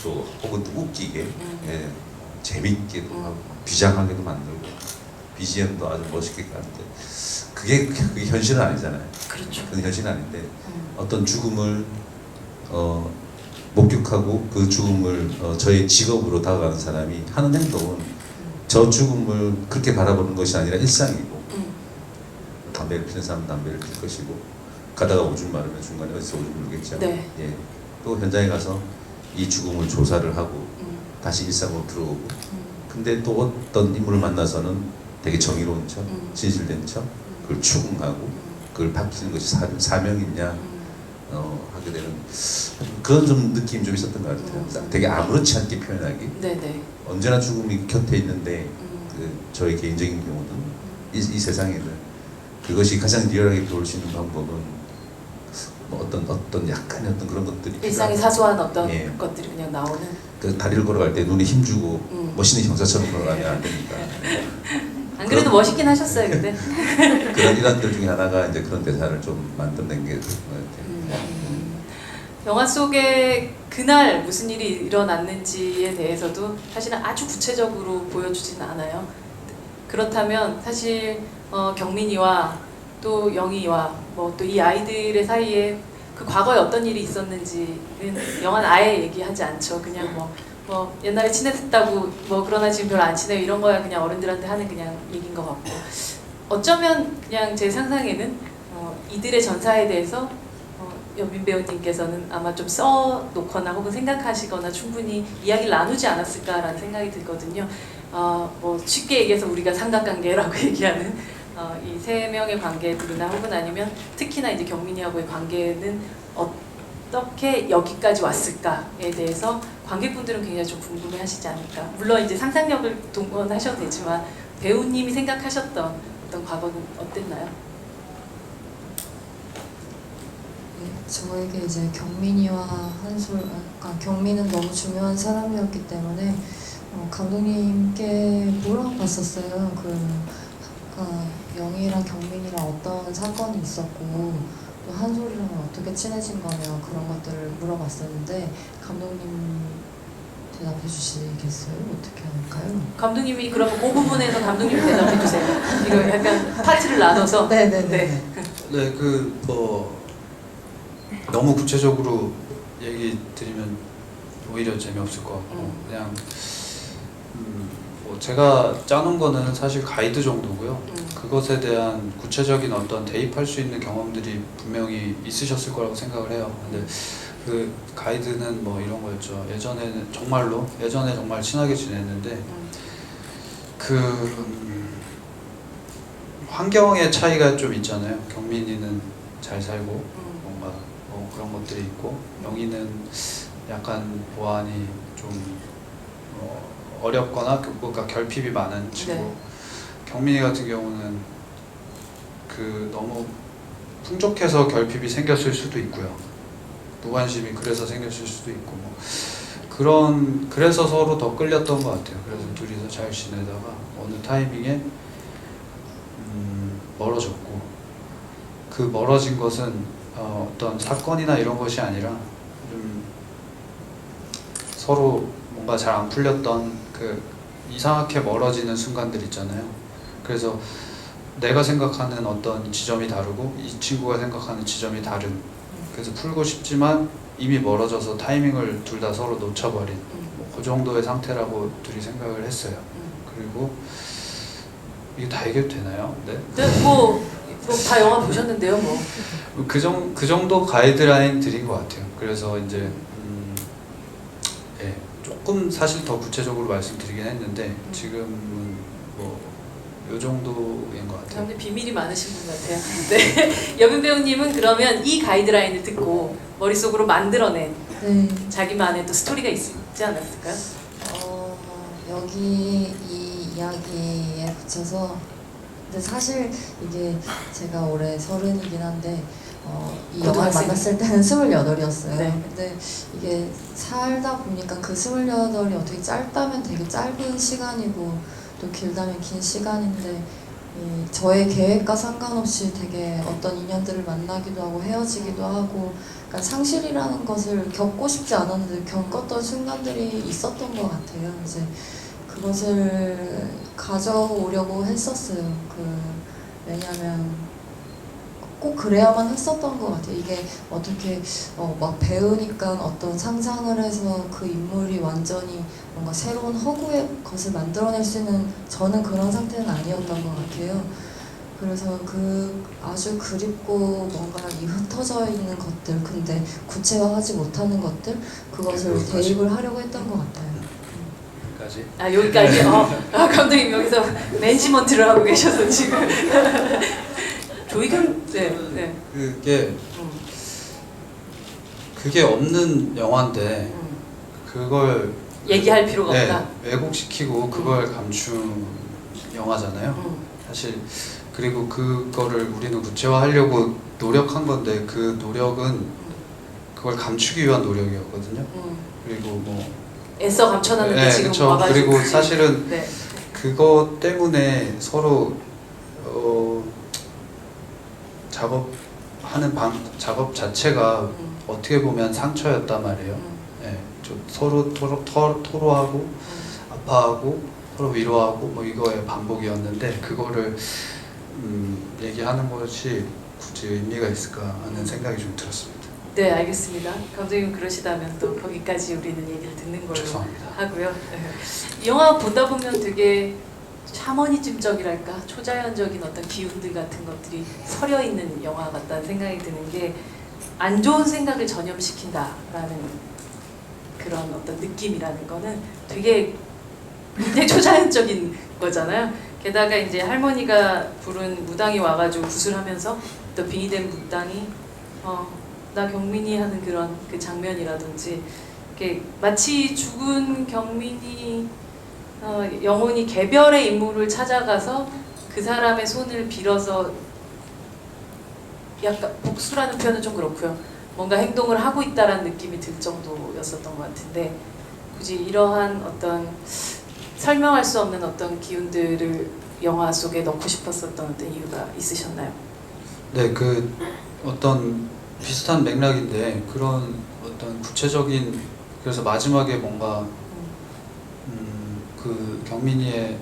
또 혹은 또 웃기게 재밌게도 하고 비장하게도 만들고 BGM도 아주 멋있게 까는데 그게 현실은 아니잖아요. 그렇죠. 그건 현실은 아닌데 어떤 죽음을 목격하고 그 죽음을 저의 직업으로 다가가는 사람이 하는 행동은 저 죽음을 그렇게 바라보는 것이 아니라 일상이고 담배를 피는 사람은 담배를 필 것이고 가다가 오줌 마르면 중간에 어디서 오줌 누겠죠. 네. 예. 또 현장에 가서 이 죽음을 조사를 하고 다시 일상으로 들어오고 근데 또 어떤 인물을 만나서는 되게 정의로운 척, 진실된 척 그걸 추궁하고 그걸 밝히는 것이 사명이냐 하게 되는 그런 좀 느낌이 좀 있었던 것 같아요. 되게 아무렇지 않게 표현하기. 네네. 언제나 죽음이 곁에 있는데 저의 개인적인 경우는 이 세상에는 그것이 가장 리얼하게 배울 수 있는 방법은 뭐 어떤 약간의 어떤 그런 것들이 일상의 사소한 어떤 예. 것들이 그냥 나오는. 그 다리를 걸어갈 때 눈에 힘주고 멋있는 형사처럼 걸어가면 안 되니까. 안 그래도 멋있긴 하셨어요, 근데. 그런 일환들 중에 하나가 이제 그런 대사를 좀 만들어낸 게 영화 속에 그날 무슨 일이 일어났는지에 대해서도 사실은 아주 구체적으로 보여주지는 않아요. 그렇다면 사실 경민이와 또 영희와 뭐 또 이 아이들의 사이에 그 과거에 어떤 일이 있었는지는 영화는 아예 얘기하지 않죠. 그냥 뭐 옛날에 친했다고 뭐 그러나 지금 별로 안 친해요 이런 거야 그냥 어른들한테 하는 그냥 얘기인 것 같고 어쩌면 그냥 제 상상에는 이들의 전사에 대해서 연민 배우님께서는 아마 좀 써놓거나 혹은 생각하시거나 충분히 이야기를 나누지 않았을까라는 생각이 들거든요. 뭐 쉽게 얘기해서 우리가 삼각관계라고 얘기하는 이 세 명의 관계들이나 혹은 아니면 특히나 이제 경민이하고의 관계는 어떻게 여기까지 왔을까에 대해서 관객분들은 굉장히 좀 궁금해하시지 않을까. 물론 이제 상상력을 동원하셔도 되지만 배우님이 생각하셨던 어떤 과거는 어땠나요? 저에게 이제 경민이와 그러니까 경민은 너무 중요한 사람이었기 때문에 감독님께 물어봤었어요. 영희랑 경민이랑 어떤 사건이 있었고 또 한솔이랑 어떻게 친해진 거며 그런 것들을 물어봤었는데 감독님한테 대답해 주시겠어요? 어떻게 할까요? 감독님이 그러면 그 부분에서 감독님이 대답해 주세요. 이거 약간 파트를 나눠서. 네네네. 네. 네, 그 뭐 너무 구체적으로 얘기 드리면 오히려 재미없을 것 같고 그냥 뭐 제가 짜놓은 거는 사실 가이드 정도고요. 그것에 대한 구체적인 어떤 대입할 수 있는 경험들이 분명히 있으셨을 거라고 생각을 해요. 근데 그 가이드는 뭐 이런 거였죠. 예전에 정말 친하게 지냈는데 환경의 차이가 좀 있잖아요. 경민이는 잘 살고 뭔가 그런 것들이 있고 영희는 약간 보안이 좀 어렵거나 뭔가 결핍이 많은 친구. 네. 경민이 같은 경우는 너무 풍족해서 결핍이 생겼을 수도 있고요. 무관심이 그래서 생겼을 수도 있고 그래서 서로 더 끌렸던 것 같아요. 그래서 둘이서 잘 지내다가 어느 타이밍에 멀어졌고 그 멀어진 것은 어떤 사건이나 이런 것이 아니라 서로 뭔가 잘 안 풀렸던 이상하게 멀어지는 순간들 있잖아요. 그래서 내가 생각하는 어떤 지점이 다르고 이 친구가 생각하는 지점이 다른, 그래서 풀고 싶지만 이미 멀어져서 타이밍을 둘 다 서로 놓쳐버린 그 정도의 상태라고 둘이 생각을 했어요. 그리고 이게 다 해결 되나요? 네. 네, 뭐 다 영화 보셨는데요, 뭐. 그 정도 가이드라인 드린 것 같아요. 그래서 이제 예, 조금 사실 더 구체적으로 말씀드리긴 했는데 지금은 뭐 요 정도인 것 같아요. 사람들 비밀이 많으신 분 같아요. 네. 여빈 배우님은 그러면 이 가이드라인을 듣고 머릿속으로 만들어낸 네. 자기만의 또 스토리가 있지 않았을까요? 여기 이 이야기에 붙여서 근데 사실 이게 제가 올해 30이긴 한데 이 영화를 고등학생. 만났을 때는 28이었어요. 네. 근데 이게 살다 보니까 그 28이 어떻게 짧다면 되게 짧은 시간이고 또 길다면 긴 시간인데 저의 계획과 상관없이 되게 어떤 인연들을 만나기도 하고 헤어지기도 하고 그러니까 상실이라는 것을 겪고 싶지 않았는데 겪었던 순간들이 있었던 것 같아요. 이제 그것을 가져오려고 했었어요. 왜냐하면 꼭 그래야만 했었던 것 같아요. 이게 어떻게 막 배우니까 어떤 상상을 해서 그 인물이 완전히 뭔가 새로운 허구의 것을 만들어낼 수 있는 저는 그런 상태는 아니었던 것 같아요. 그래서 아주 그립고 뭔가 이 흩어져 있는 것들 근데 구체화하지 못하는 것들 그것을 여기까지. 대입을 하려고 했던 것 같아요. 여기까지. 아, 여기까지. 감독님 여기서 매니지먼트를 하고 계셔서 지금. 조이경, 네. 그게 없는 영화인데 그걸 얘기할 필요가 네, 없다. 왜곡시키고 그걸 감춘 영화잖아요. 사실 그리고 그거를 우리는 구체화하려고 노력한 건데 그 노력은 그걸 감추기 위한 노력이었거든요. 그리고 뭐 애써 감춰놨는데 네, 지금 그쵸. 와가지고. 그리고 사실은 네. 그거 때문에 서로 작업 자체가 어떻게 보면 상처였단 말이에요. 네, 좀 서로 토로하고 아파하고 서로 위로하고 뭐 이거의 반복이었는데 그거를 얘기하는 것이 굳이 의미가 있을까 하는 생각이 좀 들었습니다. 네, 알겠습니다. 감독님 그러시다면 또 거기까지 우리는 얘기를 듣는 걸로 죄송합니다. 하고요. 이 영화 보다 보면 되게 샤머니즘적이랄까 초자연적인 어떤 기운들 같은 것들이 서려 있는 영화 같다는 생각이 드는 게 안 좋은 생각을 전염시킨다라는 그런 어떤 느낌이라는 거는 되게 굉장히 초자연적인 거잖아요. 게다가 이제 할머니가 부른 무당이 와가지고 구슬하면서 또 빙의된 무당이 나 경민이 하는 그런 그 장면이라든지 이렇게 마치 죽은 경민이 영혼이 개별의 인물을 찾아가서 그 사람의 손을 빌어서 약간 복수라는 표현은 좀 그렇고요. 뭔가 행동을 하고 있다라는 느낌이 들 정도였었던 것 같은데 굳이 이러한 어떤 설명할 수 없는 어떤 기운들을 영화 속에 넣고 싶었었던 어떤 이유가 있으셨나요? 네, 그 어떤 비슷한 맥락인데 그런 어떤 구체적인 그래서 마지막에 뭔가 그 경민이의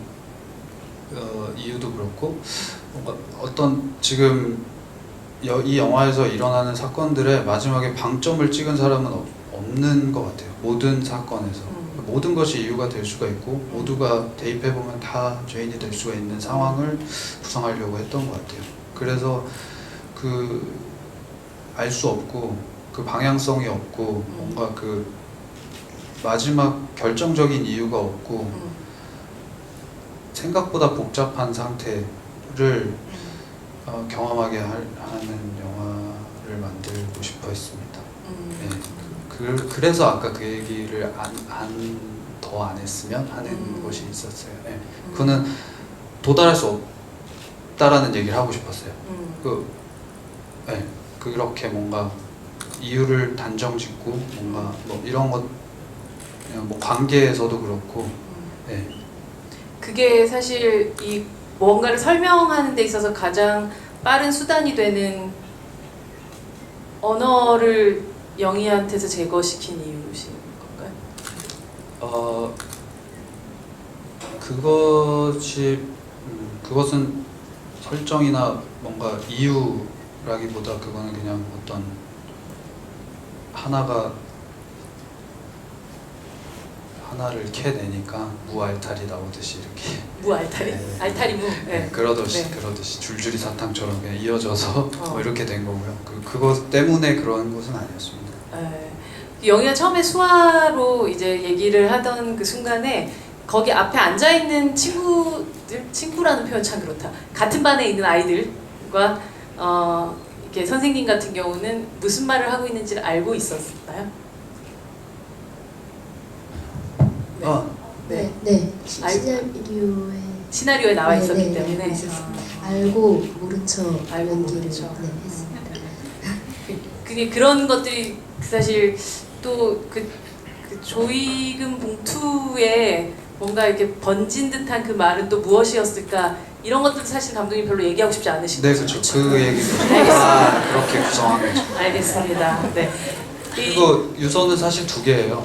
이유도 그렇고 뭔가 어떤 지금 이 영화에서 일어나는 사건들의 마지막에 방점을 찍은 사람은 없는 것 같아요. 모든 사건에서 모든 것이 이유가 될 수가 있고 모두가 대입해 보면 다 죄인이 될 수가 있는 상황을 구성하려고 했던 것 같아요. 그래서 그 알 수 없고 그 방향성이 없고 뭔가 그 마지막 결정적인 이유가 없고 생각보다 복잡한 상태를 경험하게 하는 영화를 만들고 싶어 했습니다. 네. 그래서 아까 그 얘기를 더 안 했으면 하는 것이 있었어요. 네. 그거는 도달할 수 없다라는 얘기를 하고 싶었어요. 네. 그렇게 뭔가 이유를 단정 짓고 뭔가 뭐 이런 것 그냥 뭐 관계에서도 그렇고 네. 그게 사실 이 뭔가를 설명하는 데 있어서 가장 빠른 수단이 되는 언어를 영희한테서 제거시킨 이유신 건가요? 그것은 설정이나 뭔가 이유라기보다 그거는 그냥 어떤 하나를 캐내니까 무알탈이 나오듯이 이렇게 무알타리? 네. 알타리무? 네, 그러듯이 줄줄이 사탕처럼 그냥 이어져서 뭐 이렇게 된 거고요. 그것 때문에 그런 것은 아니었습니다. 네. 영희가 처음에 수화로 이제 얘기를 하던 그 순간에 거기 앞에 앉아 있는 친구라는 표현 참 그렇다. 같은 반에 있는 아이들과 이렇게 선생님 같은 경우는 무슨 말을 하고 있는지를 알고 있었나요? 네. 네. 알고- 시나리오에 시나리오에 나와 있었기 네, 때문에 알고 있었습니다. 알고 모른 척 알고 모른 연기를 척. 했습니다. 그게 그런 것들이 사실 또 그 조이금 봉투에 뭔가 이렇게 번진 듯한 그 말은 또 무엇이었을까 이런 것들도 사실 감독님 별로 얘기하고 싶지 않으신 네, 거죠. 그렇죠. 그 얘기도 알겠습니다. 그렇게 구성한 거죠. 알겠습니다. 네. 그리고 유서는 사실 2개예요.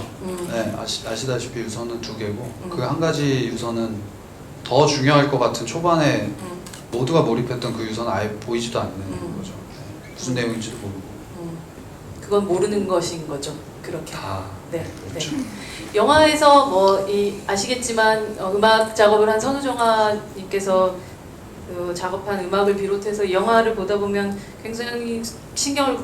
네, 아시다시피 유서는 2개고 그 한 가지 유서는 더 중요할 것 같은 초반에 모두가 몰입했던 그 유서는 아예 보이지도 않는 거죠. 네, 무슨 내용인지도 모르고 그건 모르는 것인 거죠. 그렇게. 다 네. 그렇죠. 네. 영화에서 뭐 아시겠지만 음악 작업을 한 선우정아님께서 작업한 음악을 비롯해서 영화를 보다 보면 굉장히 신경을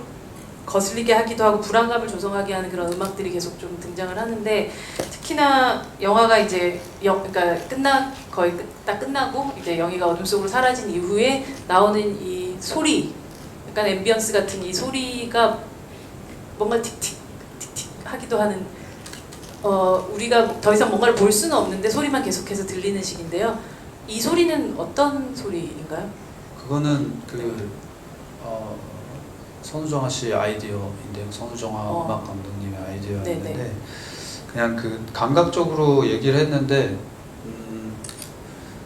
거슬리게 하기도 하고 불안감을 조성하게 하는 그런 음악들이 계속 좀 등장을 하는데 특히나 영화가 이제 그러니까 거의 딱 끝나고 이제 영희가 어둠 속으로 사라진 이후에 나오는 이 소리, 약간 앰비언스 같은 이 소리가 뭔가 틱틱 하기도 하는 우리가 더 이상 뭔가를 볼 수는 없는데 소리만 계속해서 들리는 식인데요. 이 소리는 어떤 소리인가요? 그거는 선우정아 씨 아이디어인데요. 선우정아 음악 감독님의 아이디어였는데 네네. 그냥 그 감각적으로 얘기를 했는데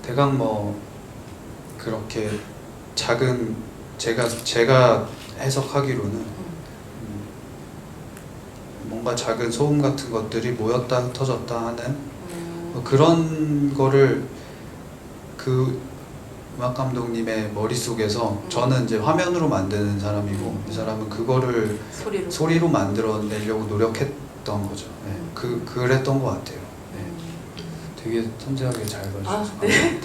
대강 뭐 그렇게 작은 제가 해석하기로는 뭔가 작은 소음 같은 것들이 모였다 흩어졌다 하는 그런 거를 그 음악 감독님의 머릿속에서 저는 이제 화면으로 만드는 사람이고 이 사람은 그거를 소리로 만들어내려고 노력했던 거죠. 네. 그랬던 것 같아요. 네. 되게 섬세하게 잘 봐주셔서 네.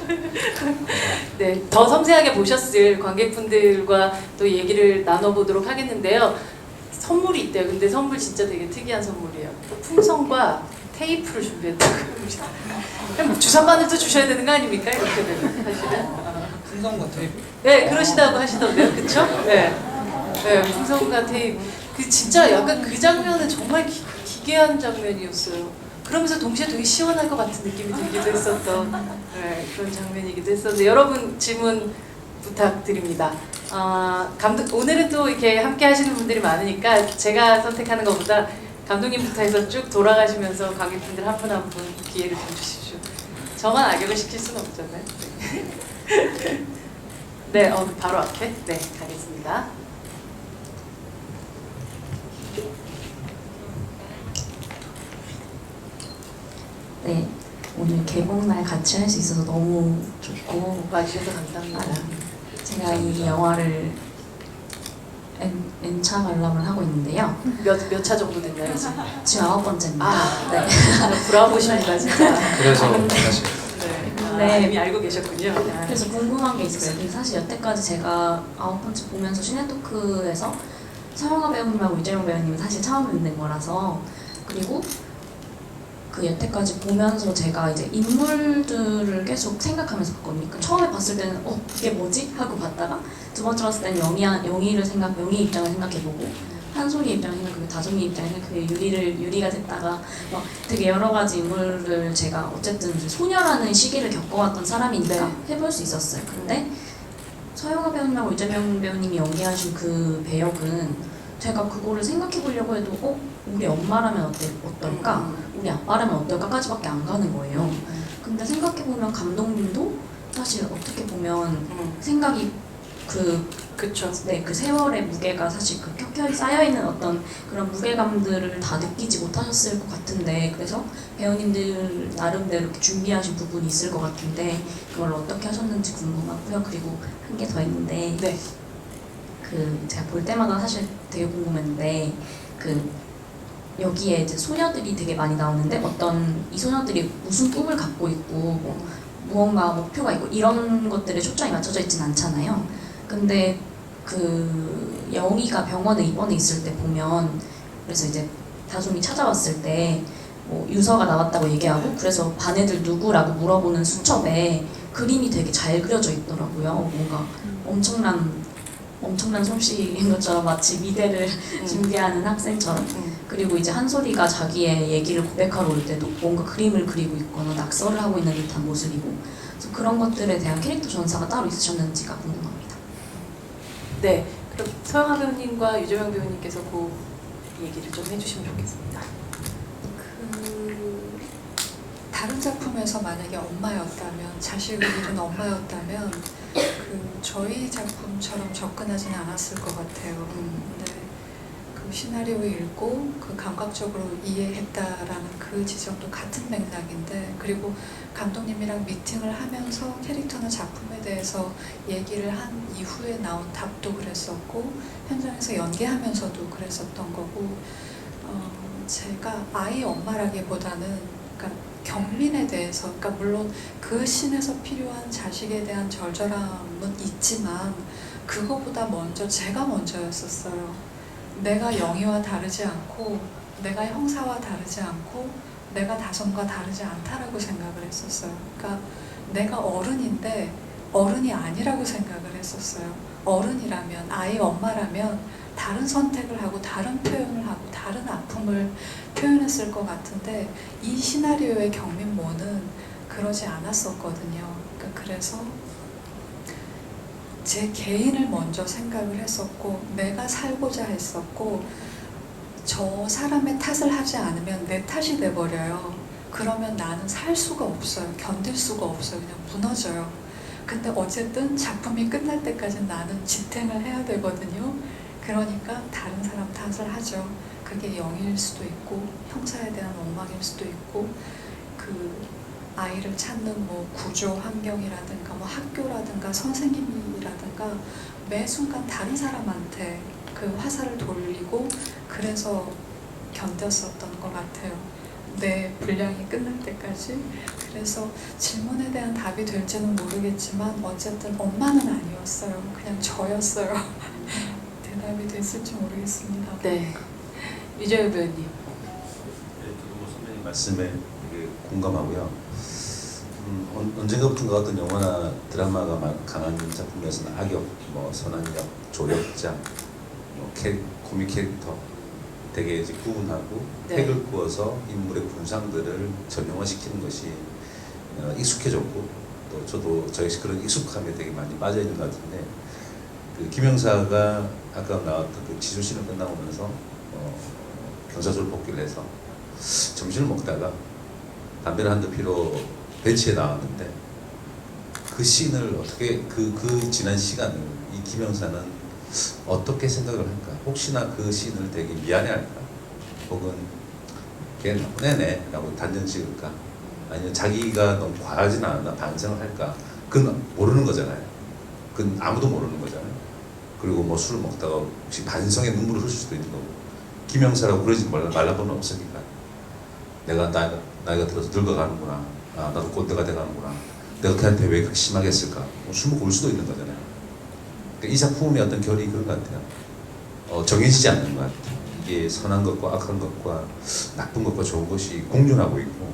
네, 더 섬세하게 보셨을 관객분들과 또 얘기를 나눠보도록 하겠는데요. 선물이 있대요. 근데 선물 진짜 되게 특이한 선물이에요. 풍선과 테이프를 준비했다고 합니다. 그럼 주사바늘도 주셔야 되는 거 아닙니까? 이렇게 되면 사실은. 풍선과 테이프? 네, 그러시다고 하시던데요. 그쵸? 네. 네, 풍선과 테이프. 진짜 약간 그 장면은 정말 기괴한 장면이었어요. 그러면서 동시에 되게 시원할 것 같은 느낌이 들기도 했었던 그런 장면이기도 했었는데 여러분 질문 부탁드립니다. 오늘은 또 이렇게 함께 하시는 분들이 많으니까 제가 선택하는 것보다 감독님부터 해서 쭉 돌아가시면서 관객분들 한 분 한 분 기회를 좀 주십시오. 저만 악역을 시킬 수는 없잖아요. 네, 바로 앞에 네 가겠습니다. 네, 오늘 개봉날 같이 할 수 있어서 너무 좋고 와주셔서 감사합니다. 제가 이 영화를 N차 관람을 하고 있는데요. 몇 차 정도 됐나요 지금? 지금 9번째입니다. 아. 네. 브라보십니다 진짜. 그래서 사실 네. 네. 이미 알고 계셨군요. 그래서 궁금한 게 있었어요. 근데 사실 여태까지 제가 9번째 보면서 시네토크에서 서영아 배우님하고 유재명 배우님은 사실 처음 뵙는 거라서, 그리고 그 여태까지 보면서 제가 이제 인물들을 계속 생각하면서 봤거든요. 그러니까 처음에 봤을 때는 이게 뭐지? 하고 봤다가 두 번째 봤을 때는 영희 입장을 생각해보고 한솔이 입장을 생각해보고 다솜이 입장을 생각해보고 유리가 됐다가 막 되게 여러 가지 인물을 제가 어쨌든 이제 소녀라는 시기를 겪어왔던 사람이니까 네. 해볼 수 있었어요. 근데 서영아 배우님하고 유재명 배우님이 연기하신 그 배역은 제가 그거를 생각해보려고 해도 우리 엄마라면 어떨까? 우리 아빠라면 어떨까까지밖에 안 가는 거예요. 근데 생각해보면 감독님도 사실 어떻게 보면 생각이 그쵸. 네, 그 세월의 무게가 사실 그 켜켜이 쌓여있는 어떤 그런 무게감들을 다 느끼지 못하셨을 것 같은데, 그래서 배우님들 나름대로 이렇게 준비하신 부분이 있을 것 같은데 그걸 어떻게 하셨는지 궁금하고요. 그리고 한 개 더 있는데 네. 그 제가 볼 때마다 사실 되게 궁금했는데 그 여기에 이제 소녀들이 되게 많이 나오는데 어떤 이 소녀들이 무슨 꿈을 갖고 있고 무언가 목표가 있고 이런 것들에 초점이 맞춰져 있진 않잖아요. 근데 그 영희가 병원에 입원해 있을 때 보면, 그래서 이제 다솜이 찾아왔을 때 뭐 유서가 나왔다고 얘기하고, 그래서 반 애들 누구라고 물어보는 수첩에 그림이 되게 잘 그려져 있더라고요. 뭔가 엄청난 솜씨인 것처럼 마치 미대를 준비하는 학생처럼. 그리고 이제 한솔이가 자기의 얘기를 고백하러 올 때도 뭔가 그림을 그리고 있거나 낙서를 하고 있는 듯한 모습이고, 그래서 그런 것들에 대한 캐릭터 전사가 따로 있으셨는지가 궁금합니다. 네. 그럼 서영아 배우님과 유재명 배우님께서 그 얘기를 좀 해주시면 좋겠습니다. 다른 작품에서 만약에 엄마였다면, 자식을 잃은 엄마였다면 저희 작품처럼 접근하지는 않았을 것 같아요. 근데 그 시나리오를 읽고 그 감각적으로 이해했다라는 그 지점도 같은 맥락인데, 그리고 감독님이랑 미팅을 하면서 캐릭터나 작품에 대해서 얘기를 한 이후에 나온 답도 그랬었고, 현장에서 연기하면서도 그랬었던 거고, 제가 아이 엄마라기보다는 그러니까 경민에 대해서, 그러니까 물론 그 씬에서 필요한 자식에 대한 절절함은 있지만 그거보다 먼저 제가 먼저였었어요. 내가 영희와 다르지 않고, 내가 형사와 다르지 않고, 내가 다솜과 다르지 않다라고 생각을 했었어요. 그러니까 내가 어른인데 어른이 아니라고 생각을 했었어요. 어른이라면, 아이 엄마라면 다른 선택을 하고 다른 표현을 하고 다른 아픔을 표현했을 것 같은데, 이 시나리오의 경민모는 그러지 않았었거든요. 그러니까 그래서 제 개인을 먼저 생각을 했었고, 내가 살고자 했었고, 저 사람의 탓을 하지 않으면 내 탓이 돼버려요. 그러면 나는 살 수가 없어요. 견딜 수가 없어요. 그냥 무너져요. 근데 어쨌든 작품이 끝날 때까지 나는 지탱을 해야 되거든요. 그러니까 다른 사람 탓을 하죠. 그게 영희일 수도 있고, 형사에 대한 원망일 수도 있고, 그 아이를 찾는 뭐 구조 환경이라든가 뭐 학교라든가 선생님이라든가 매 순간 다른 사람한테 그 화살을 돌리고, 그래서 견뎠었던 것 같아요. 내 분량이 끝날 때까지. 그래서 질문에 대한 답이 될지는 모르겠지만 어쨌든 엄마는 아니었어요. 그냥 저였어요. 대답이 됐을지 모르겠습니다. 네. 유재명 배우님. 저도 선배님 말씀에 되게 공감하고요. 언젠가부터 어떤 영화나 드라마가 강한 작품에서는 악역, 뭐 선한역, 조력자, 뭐 코믹 캐릭터 되게 이제 구분하고 획을 그어서 인물의 군상들을 전용화시키는 것이 익숙해졌고, 또 저도 저희 그런 익숙함에 되게 많이 빠져 있는 것 같은데, 그 김영사가 아까 나왔던 그 지조신을 끝나오면서 경사소를 복귀를 해서 점심을 먹다가 담배를 한 대 피러 벤치에 나왔는데, 그 씬을 어떻게 그 지난 시간을 이 김영사는 어떻게 생각을 할까? 혹시나 그 씬을 되게 미안해할까? 혹은 걔 나쁜 애네 라고 단정 지을까? 아니면 자기가 너무 과하진 않았나 반성을 할까? 그건 모르는 거잖아요. 그건 아무도 모르는 거잖아요. 그리고 뭐 술을 먹다가 혹시 반성의 눈물을 흘릴 수도 있는 거고. 김영사라고 그러지 말라고는 없으니까. 내가 나이가 들어서 늙어가는구나. 아, 나도 꼰대가 돼가는구나. 내가 걔한테 왜 그렇게 심하게 했을까? 뭐 술 먹고 울 수도 있는 거잖아요. 그러니까 이 작품의 어떤 결이 그런 것 같아요. 정해지지 않는 것 같아요. 이게 선한 것과 악한 것과 나쁜 것과 좋은 것이 공존하고 있고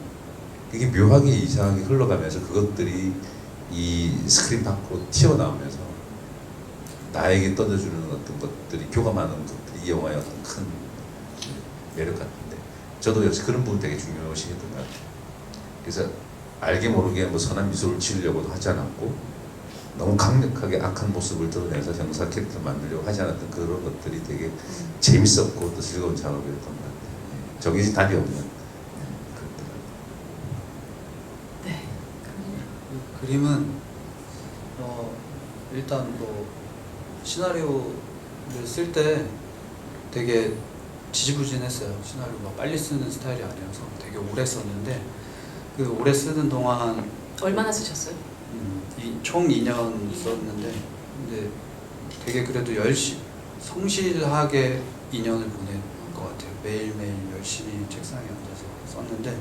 이게 묘하게 이상하게 흘러가면서 그것들이 이 스크린 밖으로 튀어나오면서 나에게 떠들어주는 어떤 것들이 교감하는 것들이 이 영화의 어떤 큰 매력 같은데 저도 역시 그런 부분 되게 중요시했던 것 같아요. 그래서 알게 모르게 뭐 선한 미소를 지으려고도 하지 않았고 너무 강력하게 악한 모습을 드러내서 형사 캐릭터를 만들려고 하지 않았던 그런 것들이 되게 재밌었고 또 즐거운 작업이었던 것 같아요. 정해진 답이 없는 그것들. 네. 그 그림은 일단 뭐 시나리오를 쓸 때 되게 지지부진했어요. 시나리오가 빨리 쓰는 스타일이 아니어서 되게 오래 썼는데 그 오래 쓰는 동안 얼마나 쓰셨어요? 총 2년 썼는데 근데 되게 그래도 성실하게 2년을 보낸 것 같아요. 매일매일 열심히 책상에 앉아서 썼는데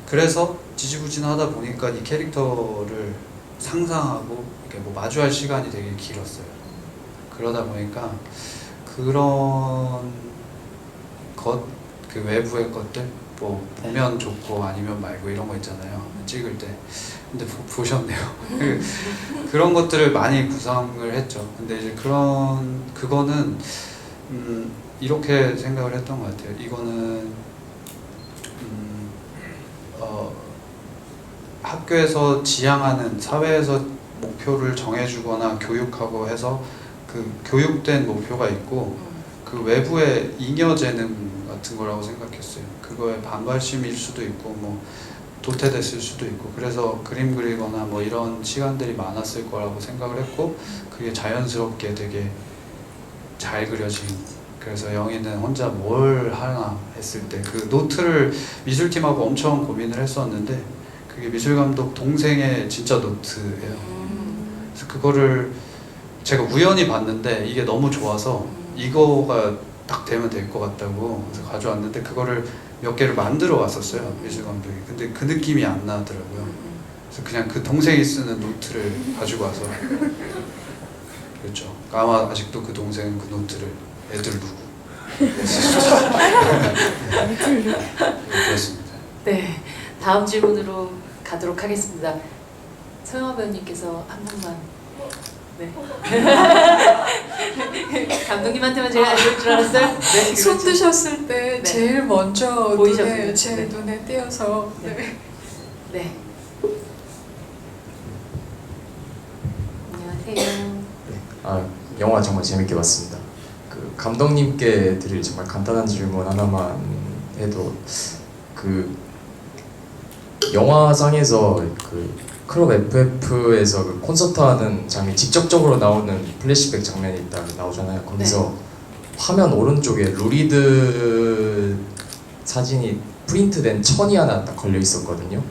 그래서 지지부진하다 보니까 이 캐릭터를 상상하고 이렇게 뭐 마주할 시간이 되게 길었어요. 그러다 보니까 그런 그 외부의 것들 뭐 보면 좋고 아니면 말고 이런 거 있잖아요. 찍을 때. 근데 보셨네요. 그런 것들을 많이 구상을 했죠. 근데 이제 그거는 이렇게 생각을 했던 것 같아요. 이거는 학교에서 지향하는 사회에서 목표를 정해주거나 교육하고 해서 그 교육된 목표가 있고 그 외부의 잉여 재능 같은 거라고 생각했어요. 그거에 반발심일 수도 있고 뭐 도태됐을 수도 있고 그래서 그림 그리거나 뭐 이런 시간들이 많았을 거라고 생각을 했고 그게 자연스럽게 되게 잘 그려진. 그래서 영희는 혼자 뭘 하나 했을 때 그 노트를 미술팀하고 엄청 고민을 했었는데 그게 미술감독 동생의 진짜 노트예요. 그래서 그거를 제가 우연히 봤는데 이게 너무 좋아서 이거가 딱 되면 될 것 같다고 그래서 가져왔는데 그거를 몇 개를 만들어 왔었어요, 미술감독이. 근데 그 느낌이 안 나더라고요. 그래서 그냥 그 동생이 쓰는 노트를 가지고 와서 그렇죠. 아마 아직도 그 동생은 그 노트를 애들 누구 그렇습니다. 네, 다음 질문으로 가도록 하겠습니다. 서영아 배우님께서 한 분만. 네. 감독님한테만 제가 알려줄 줄 알았어요? 네, 손 그렇죠. 드셨을 때 네. 제일 먼저 보이셨군요. 제 네. 눈에 띄어서 네. 네. 안녕하세요. 영화 정말 재밌게 봤습니다. 그 감독님께 드릴 정말 간단한 질문 하나만 해도 그 영화상에서 그 클럽 FF에서 그 콘서트 하는 장면이 직접적으로 나오는 플래시백 장면이 있다 나오잖아요. 거기서 화면 오른쪽에 루리드 사진이 프린트된 천이 하나 딱 걸려 있었거든요.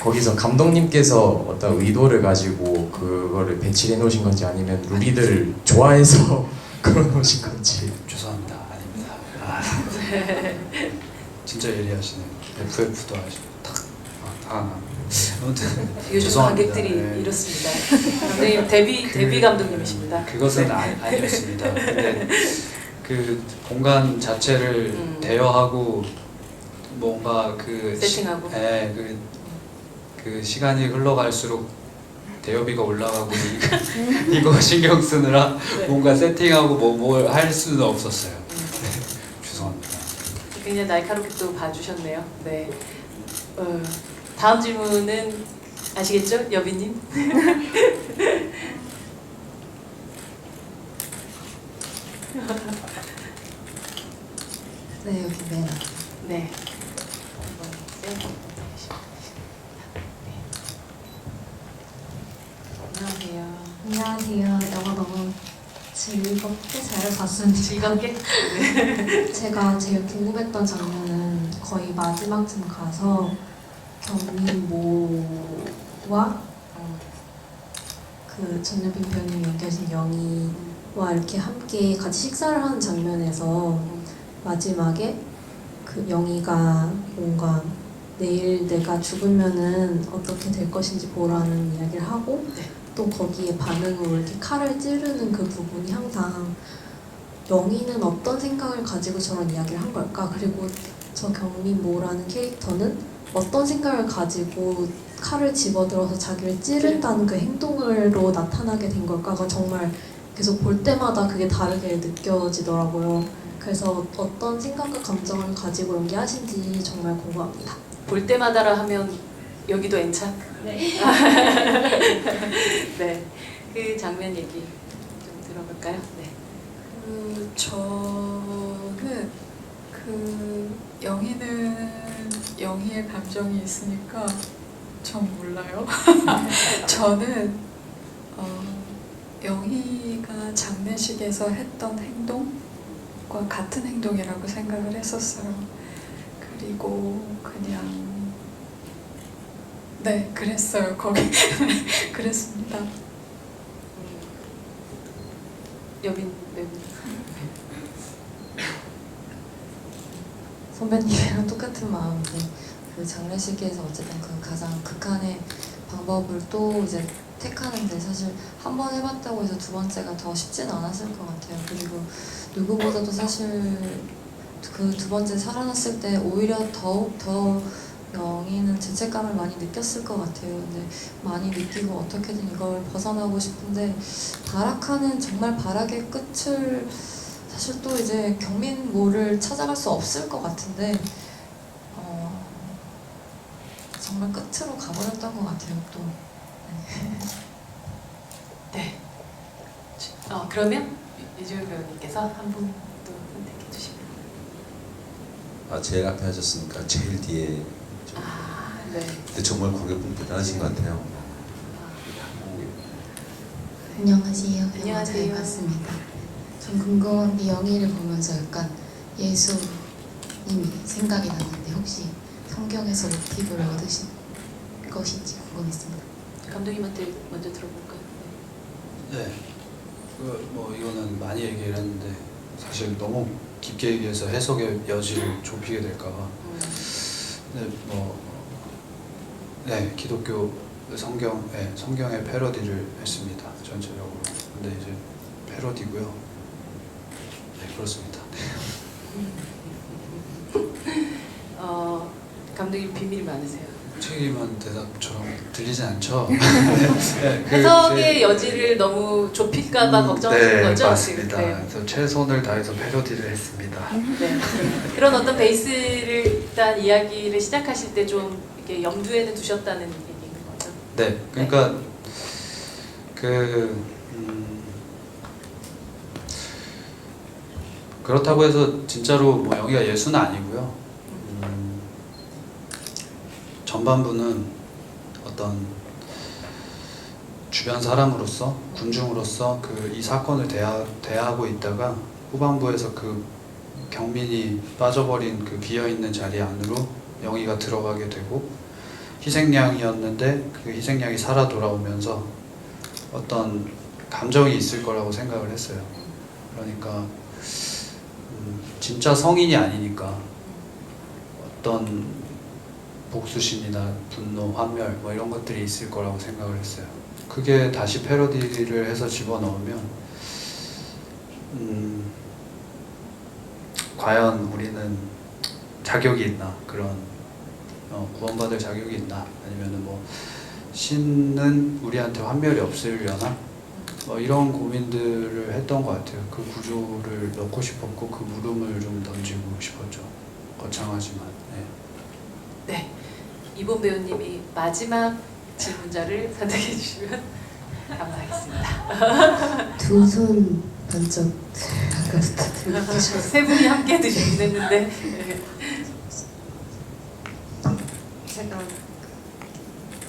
거기서 감독님께서 어떤 의도를 가지고 그거를 배치해 놓으신 건지 아니면 루리드를 좋아해서 걸어놓으신 건지. 죄송합니다. 아닙니다. 진짜 예리하시네요. FF도 아시고 아무튼 요즘 죄송합니다. 관객들이 네. 이렇습니다. 감독님 데뷔 감독님이십니다. 그것은 아니었습니다. 근데 그 공간 자체를 대여하고 뭔가 그 세팅하고. 그 시간이 흘러갈수록 대여비가 올라가고 이거 신경 쓰느라 네. 뭔가 세팅하고 뭘 할 수는 없었어요. 죄송합니다. 굉장히 날카롭게 또 봐주셨네요. 네. 다음 질문은 아시겠죠, 여비님? 네, 여기 맨 앞. 네. 안녕하세요. 안녕하세요. 영화 너무 즐겁게 잘 봤습니다. 즐겁게? 제가 제일 궁금했던 장면은 거의 마지막쯤 가서 경민모와 그 전여빈 배우님이 연기하신 영희와 이렇게 함께 같이 식사를 하는 장면에서 마지막에 그 영희가 뭔가 내일 내가 죽으면은 어떻게 될 것인지 보라는 이야기를 하고 또 거기에 반응으로 이렇게 칼을 찌르는 그 부분이 항상 영희는 어떤 생각을 가지고 저런 이야기를 한 걸까? 그리고 저 경민모라는 캐릭터는 어떤 생각을 가지고 칼을 집어들어서 자기를 찌른다는 그 행동으로 나타나게 된 걸까가 정말 계속 볼 때마다 그게 다르게 느껴지더라고요. 그래서 어떤 생각과 감정을 가지고 연기하신지 정말 궁금합니다. 볼 때마다라 하면 여기도 엔차? 네. 네. 그 장면 얘기 좀 들어볼까요? 네. 저는 그 영희의 감정이 있으니까 전 몰라요. 저는 영희가 장례식에서 했던 행동과 같은 행동이라고 생각을 했었어요. 그리고 그냥 네 그랬어요. 거기 그랬습니다. 여빈 배우님. 선배님이랑 똑같은 마음인데 그 장례식에서 어쨌든 그 가장 극한의 방법을 또 이제 택하는데 사실 한 번 해봤다고 해서 두 번째가 더 쉽지는 않았을 것 같아요. 그리고 누구보다도 사실 그 두 번째 살아났을 때 오히려 더욱 더 영희는 죄책감을 많이 느꼈을 것 같아요. 근데 많이 느끼고 어떻게든 이걸 벗어나고 싶은데 발악하는 정말 발악의 끝을 사실 또 이제 경민모를 찾아갈 수 없을 것 같은데 정말 끝으로 가버렸던 것 같아요. 또 네. 그러면 이주일 배우님께서 한 분 또 선택해 주시면. 제일 앞에 하셨으니까 제일 뒤에. 네. 근데 정말 관객분 대단하신 것 같아요. 안녕하세요. 안녕하세요. 영화 잘 봤습니다. 전 궁금한 게 영희를 보면서 약간 예수님이 생각이 났는데 혹시 성경에서 모티브를 얻으신 것인지 궁금했습니다. 감독님한테 먼저 들어볼까요? 네. 뭐 이거는 많이 얘기를 했는데 사실 너무 깊게 얘기해서 해석의 여지를 좁히게 될까봐. 네, 기독교 성경의 패러디를 했습니다. 전체적으로. 근데 이제 패러디고요. 네, 그렇습니다. 감독님 비밀이 많으세요. 책임은 대답처럼 들리진 않죠. 해석의 여지를 너무 좁힐까봐 걱정하시는 거죠? 네, 맞습니다. 네. 그래서 최선을 다해서 패러디를 했습니다. 네. 그런 어떤 베이스를 일단 이야기를 시작하실 때 좀 이렇게 염두에는 두셨다는 얘기인 거죠? 네, 그러니까 그렇다고 해서 진짜로 뭐 영희가 예수는 아니고요. 전반부는 어떤 주변 사람으로서 군중으로서 이 사건을 대하고 있다가 후반부에서 그 경민이 빠져버린 그 비어있는 자리 안으로 영희가 들어가게 되고 희생양이었는데 그 희생양이 살아 돌아오면서 어떤 감정이 있을 거라고 생각을 했어요. 그러니까 진짜 성인이 아니니까 어떤 복수심이나 분노, 환멸 뭐 이런 것들이 있을 거라고 생각을 했어요. 그게 다시 패러디를 해서 집어넣으면 과연 우리는 자격이 있나, 그런 구원받을 자격이 있나, 아니면은 뭐 신은 우리한테 환멸이 없으려나, 뭐 이런 고민들을 했던 것 같아요. 그 구조를 넣고 싶었고 그 물음을 좀 던지고 싶었죠. 거창하지만. 네. 이본 배우님이 마지막 질문자를 선택해 주시면 감사하겠습니다. 두 손 번쩍 아까부터 들고 계셔서 세 분이 함께 드시긴 했는데 제가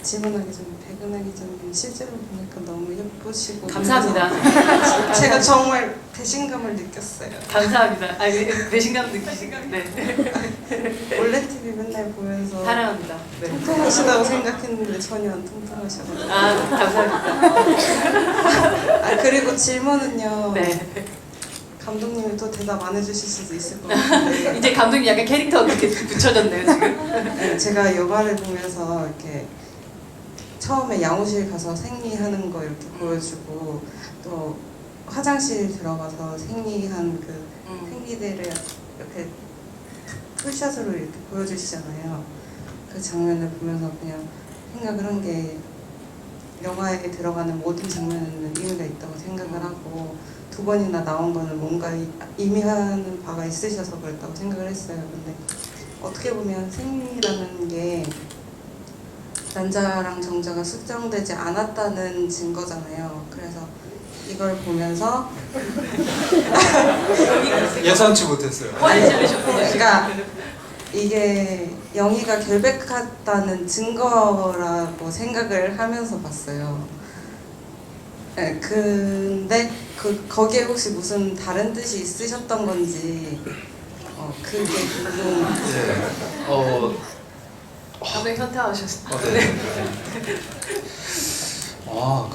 질문하기 전에 배근하기 전에 실제로 보니까 너무 예쁘시고 감사합니다. 제가 정말 배신감을 느꼈어요. 감사합니다. 아, 배신감 느끼시고. 네. 원래 TV 맨날 보면서 사랑합니다. 네. 통통하시다고 생각했는데 전혀 안 통통하셔가지고. 아, 감사합니다. 아 그리고 질문은요. 네. 감독님이 또 대답 안 해주실 수도 있을 것 같은데 이제 감독님 약간 캐릭터 그렇게 붙여졌네요, 지금. 네, 제가 영화를 보면서 이렇게 처음에 양호실 가서 생리하는 거 이렇게 보여주고 또 화장실 들어가서 생리한 그 생리대를 이렇게 풀샷으로 이렇게 보여주시잖아요. 그 장면을 보면서 그냥 생각을 한 게 영화에 들어가는 모든 장면에는 의미가 있다고 생각을 하고 두 번이나 나온 거는 뭔가 의미하는 바가 있으셔서 그랬다고 생각을 했어요. 근데 어떻게 보면 생리라는 게 난자랑 정자가 수정되지 않았다는 증거잖아요. 그래서 이걸 보면서 예상치 못했어요. 그러니까 이게 영희가 결백하다는 증거라고 생각을 하면서 봤어요. 네, 근데 거기에 혹시 무슨 다른 뜻이 있으셨던 건지 그게 궁금. 네. 감독님 현타하셨어요. 네. 아,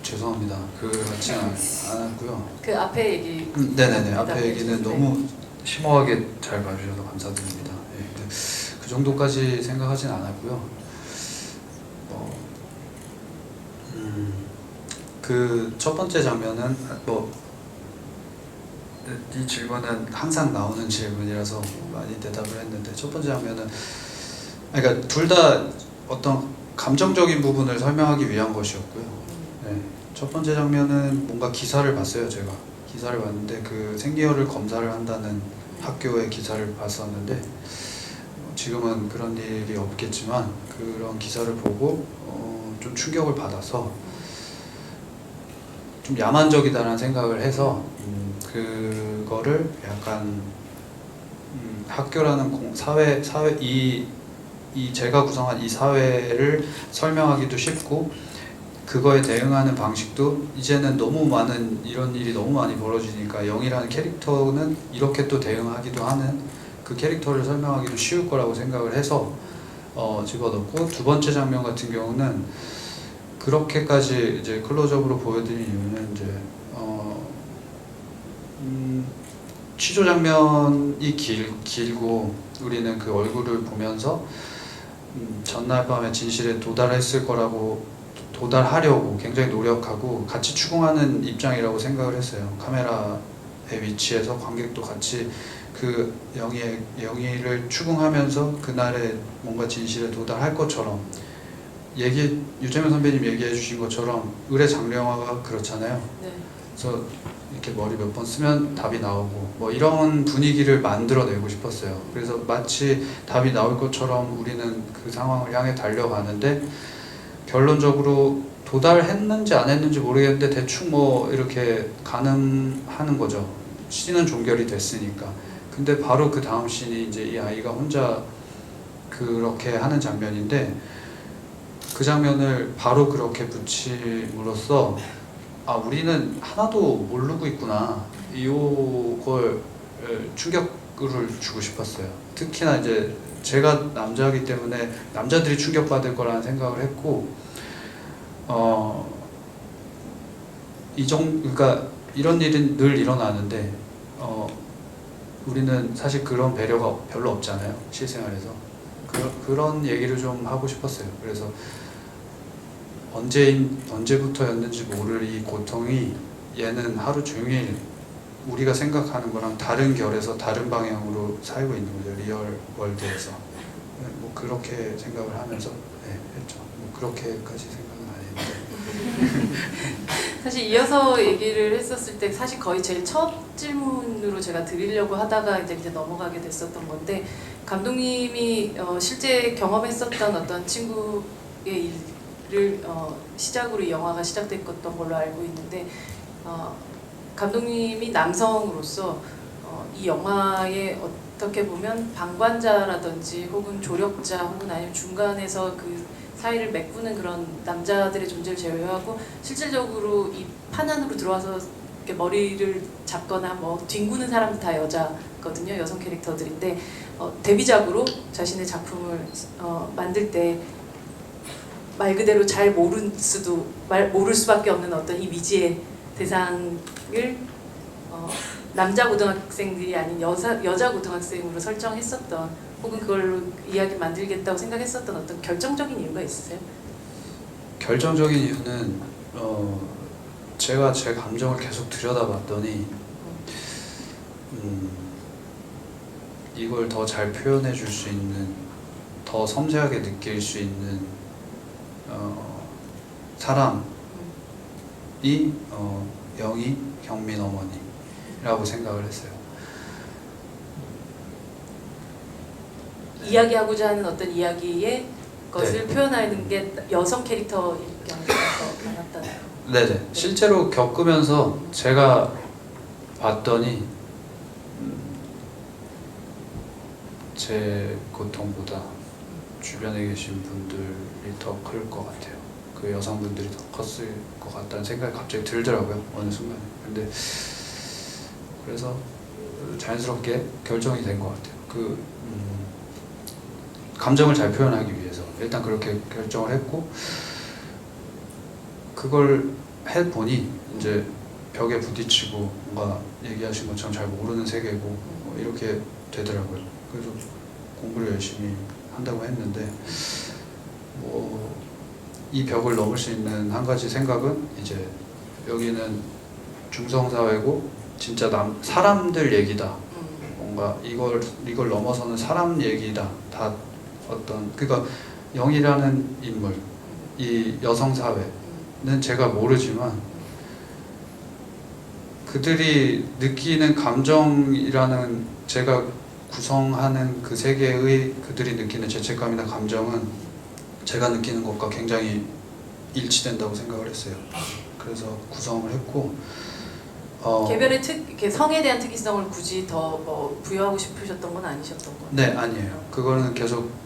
죄송합니다. 그렇지 않았고요. 그 앞에 얘기. 네네네. 앞에 얘기는 너무 심오하게 잘 봐주셔서 감사드립니다. 네, 그 정도까지 생각하진 않았고요. 그 첫 번째 장면은 이 질문은 항상 나오는 질문이라서 많이 대답을 했는데 첫 번째 장면은 그러니까 둘 다 어떤 감정적인 부분을 설명하기 위한 것이었고요. 네, 첫 번째 장면은 뭔가 기사를 봤어요. 제가 기사를 봤는데 그 생리혈을 검사를 한다는 학교의 기사를 봤었는데 지금은 그런 일이 없겠지만 그런 기사를 보고 좀 충격을 받아서 좀 야만적이다라는 생각을 해서 그거를 약간 학교라는 사회 이 제가 구성한 이 사회를 설명하기도 쉽고 그거에 대응하는 방식도 이제는 너무 많은 이런 일이 너무 많이 벌어지니까 영이라는 캐릭터는 이렇게 또 대응하기도 하는 그 캐릭터를 설명하기도 쉬울 거라고 생각을 해서 집어넣고 두 번째 장면 같은 경우는 그렇게까지 이제 클로즈업으로 보여드린 이유는 이제 취조 장면이 길고 우리는 그 얼굴을 보면서 전날 밤에 진실에 도달하려고 굉장히 노력하고 같이 추궁하는 입장이라고 생각을 했어요. 카메라의 위치에서 관객도 같이 그 영희를 추궁하면서 그날의 뭔가 진실에 도달할 것처럼 유재명 선배님 얘기해 주신 것처럼 의뢰 장려화가 그렇잖아요. 네. 그래서 이렇게 머리 몇 번 쓰면 답이 나오고 뭐 이런 분위기를 만들어내고 싶었어요. 그래서 마치 답이 나올 것처럼 우리는 그 상황을 향해 달려가는데 결론적으로 도달했는지 안 했는지 모르겠는데 대충 뭐 이렇게 가늠하는 거죠. 씬은 종결이 됐으니까. 근데 바로 그 다음 씬이 이제 이 아이가 혼자 그렇게 하는 장면인데 그 장면을 바로 그렇게 붙임으로써 우리는 하나도 모르고 있구나 이걸 충격을 주고 싶었어요. 특히나 이제 제가 남자이기 때문에 남자들이 충격받을 거라는 생각을 했고 그러니까 이런 일은 늘 일어나는데 우리는 사실 그런 배려가 별로 없잖아요. 실생활에서 그런 얘기를 좀 하고 싶었어요. 그래서 언제부터였는지 모를 이 고통이 얘는 하루 종일 우리가 생각하는 거랑 다른 결에서 다른 방향으로 살고 있는 거죠. 리얼 월드에서. 뭐 그렇게 생각을 하면서 했죠. 뭐 그렇게까지 생각은 안 했는데. 사실 이어서 얘기를 했었을 때 사실 거의 제일 첫 질문으로 제가 드리려고 하다가 이제 넘어가게 됐었던 건데 감독님이 실제 경험했었던 어떤 친구의 일을 시작으로 이 영화가 시작됐던 걸로 알고 있는데 감독님이 남성으로서 이 영화의 어떻게 보면 방관자라든지 혹은 조력자 혹은 아니면 중간에서 그 사이를 메꾸는 그런 남자들의 존재를 제외하고 실질적으로 이 판 안으로 들어와서 이렇게 머리를 잡거나 뭐 뒹구는 사람들 다 여자거든요. 여성 캐릭터들인데 데뷔작으로 자신의 작품을 만들 때 말 그대로 잘 모를 수밖에 없는 어떤 이 미지의 대상을 남자 고등학생들이 아닌 여자 고등학생으로 설정했었던 혹은 그걸로 이야기 만들겠다고 생각했었던 어떤 결정적인 이유가 있으세요? 결정적인 이유는 제가 제 감정을 계속 들여다봤더니 이걸 더 잘 표현해 줄 수 있는, 더 섬세하게 느낄 수 있는 사람이 영희 경민 어머니라고 생각을 했어요. 이야기하고자 하는 어떤 이야기의 것을 네. 표현하는 게 여성 캐릭터인 경우가 더 많았다나요? 네네. 실제로 겪으면서 제가 봤더니 제 고통보다 주변에 계신 분들이 더 클 것 같아요. 그 여성분들이 더 컸을 것 같다는 생각이 갑자기 들더라고요. 어느 순간에. 근데 그래서 자연스럽게 결정이 된 것 같아요. 감정을 잘 표현하기 위해서 일단 그렇게 결정을 했고, 그걸 해보니 이제 벽에 부딪히고 뭔가 얘기하신 것처럼 잘 모르는 세계고 뭐 이렇게 되더라고요. 그래서 공부를 열심히 한다고 했는데 이 벽을 넘을 수 있는 한 가지 생각은 이제 여기는 중성사회고 진짜 사람들 얘기다. 뭔가 이걸 넘어서는 사람 얘기다. 다 그러니까 영이라는 인물, 이 여성 사회는 제가 모르지만 그들이 느끼는 감정이라는, 제가 구성하는 그 세계의 그들이 느끼는 죄책감이나 감정은 제가 느끼는 것과 굉장히 일치된다고 생각을 했어요. 그래서 구성을 했고 개별의 성에 대한 특이성을 굳이 더 부여하고 싶으셨던 건 아니셨던 거예요? 네, 아니에요. 그거는 계속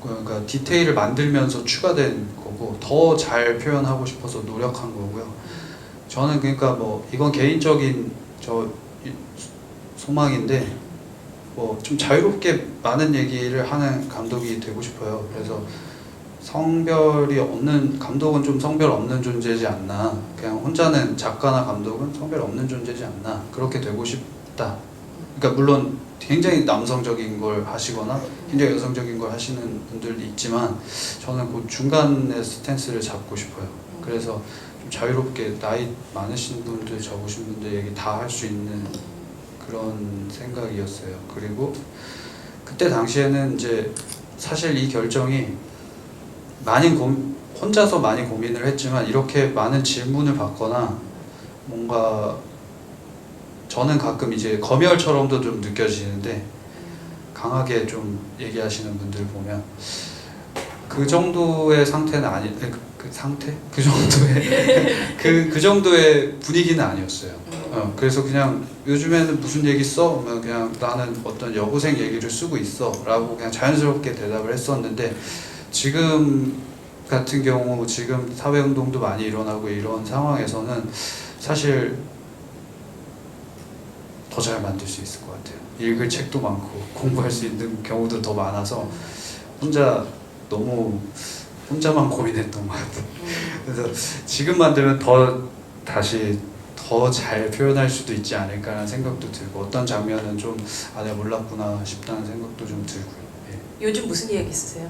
그러니까 디테일을 만들면서 추가된 거고 더 잘 표현하고 싶어서 노력한 거고요. 저는 그러니까 이건 개인적인 소망인데 좀 자유롭게 많은 얘기를 하는 감독이 되고 싶어요. 그래서 성별이 없는 감독은 좀 성별 없는 존재지 않나, 그냥 혼자는 작가나 감독은 성별 없는 존재지 않나, 그렇게 되고 싶다. 그러니까 물론 굉장히 남성적인 걸 하시거나 굉장히 여성적인 걸 하시는 분들도 있지만 저는 그 중간의 스탠스를 잡고 싶어요. 그래서 좀 자유롭게 나이 많으신 분들 적으신 분들 얘기 다 할 수 있는 그런 생각이었어요. 그리고 그때 당시에는 이제 사실 이 결정이 혼자서 많이 고민을 했지만 이렇게 많은 질문을 받거나 뭔가 저는 가끔 이제 검열처럼도 좀 느껴지는데 강하게 좀 얘기하시는 분들 보면 그 정도의 상태는 그 정도의 분위기는 아니었어요. 그래서 그냥 요즘에는 무슨 얘기 써? 그냥 나는 어떤 여고생 얘기를 쓰고 있어 라고 그냥 자연스럽게 대답을 했었는데, 지금 같은 경우 지금 사회운동도 많이 일어나고 이런 상황에서는 사실 더 잘 만들 수 있을 것 같아요. 읽을 책도 많고 공부할 수 있는 경우도 더 많아서 혼자만 고민했던 것 같아요. 그래서 지금 만들면 다시 더 잘 표현할 수도 있지 않을까라는 생각도 들고, 어떤 장면은 좀 내가 몰랐구나 싶다는 생각도 좀 들고요. 예. 요즘 무슨 이야기 쓰세요?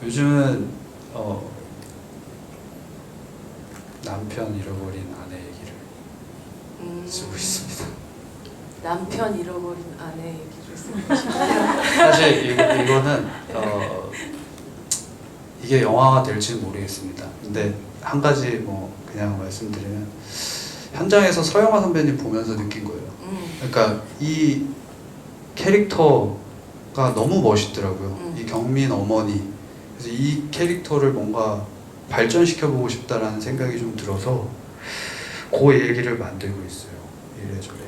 요즘은 남편 잃어버린 아내 얘기를 쓰고 있습니다. 남편 잃어버린 아내 얘기를 쓰고 싶어요. 사실 이거는 이게 영화가 될지는 모르겠습니다. 근데 한 가지 그냥 말씀드리면, 현장에서 서영화 선배님 보면서 느낀 거예요. 그러니까 이 캐릭터가 너무 멋있더라고요. 이 경민 어머니. 그래서 이 캐릭터를 뭔가 발전시켜보고 싶다라는 생각이 좀 들어서 그 얘기를 만들고 있어요. 이래저래.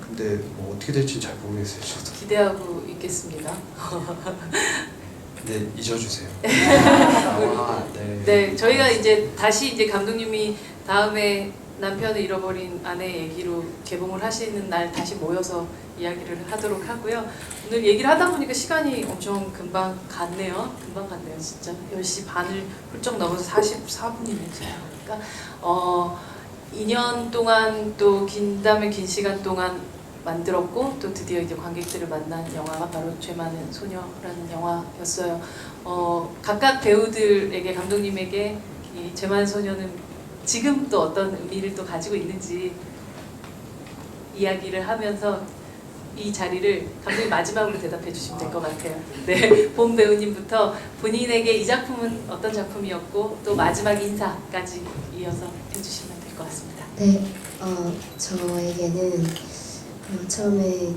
근데 뭐 어떻게 될지 잘 모르겠어요. 저도. 기대하고 있겠습니다. 네, 잊어주세요. 아, 네. 네, 저희가 이제 다시 이제 감독님이 다음에 남편을 잃어버린 아내 얘기로 개봉을 하시는 날 다시 모여서 이야기를 하도록 하고요. 오늘 얘기를 하다 보니까 시간이 엄청 금방 갔네요. 금방 갔네요, 진짜. 10시 반을 훌쩍 넘어서 44분이네요. 그러니까 2년 동안 또 긴다면 긴 시간 동안 만들었고 또 드디어 이제 관객들을 만난 영화가 바로 죄 많은 소녀라는 영화였어요. 각각 배우들에게 감독님에게 이 죄 많은 소녀는 지금 또 어떤 의미를 또 가지고 있는지 이야기를 하면서 이 자리를 감독님 마지막으로 대답해 주시면 될 것 같아요. 네, 본 배우님부터 본인에게 이 작품은 어떤 작품이었고 또 마지막 인사까지 이어서 해주시면 될 것 같습니다. 네, 저에게는 처음에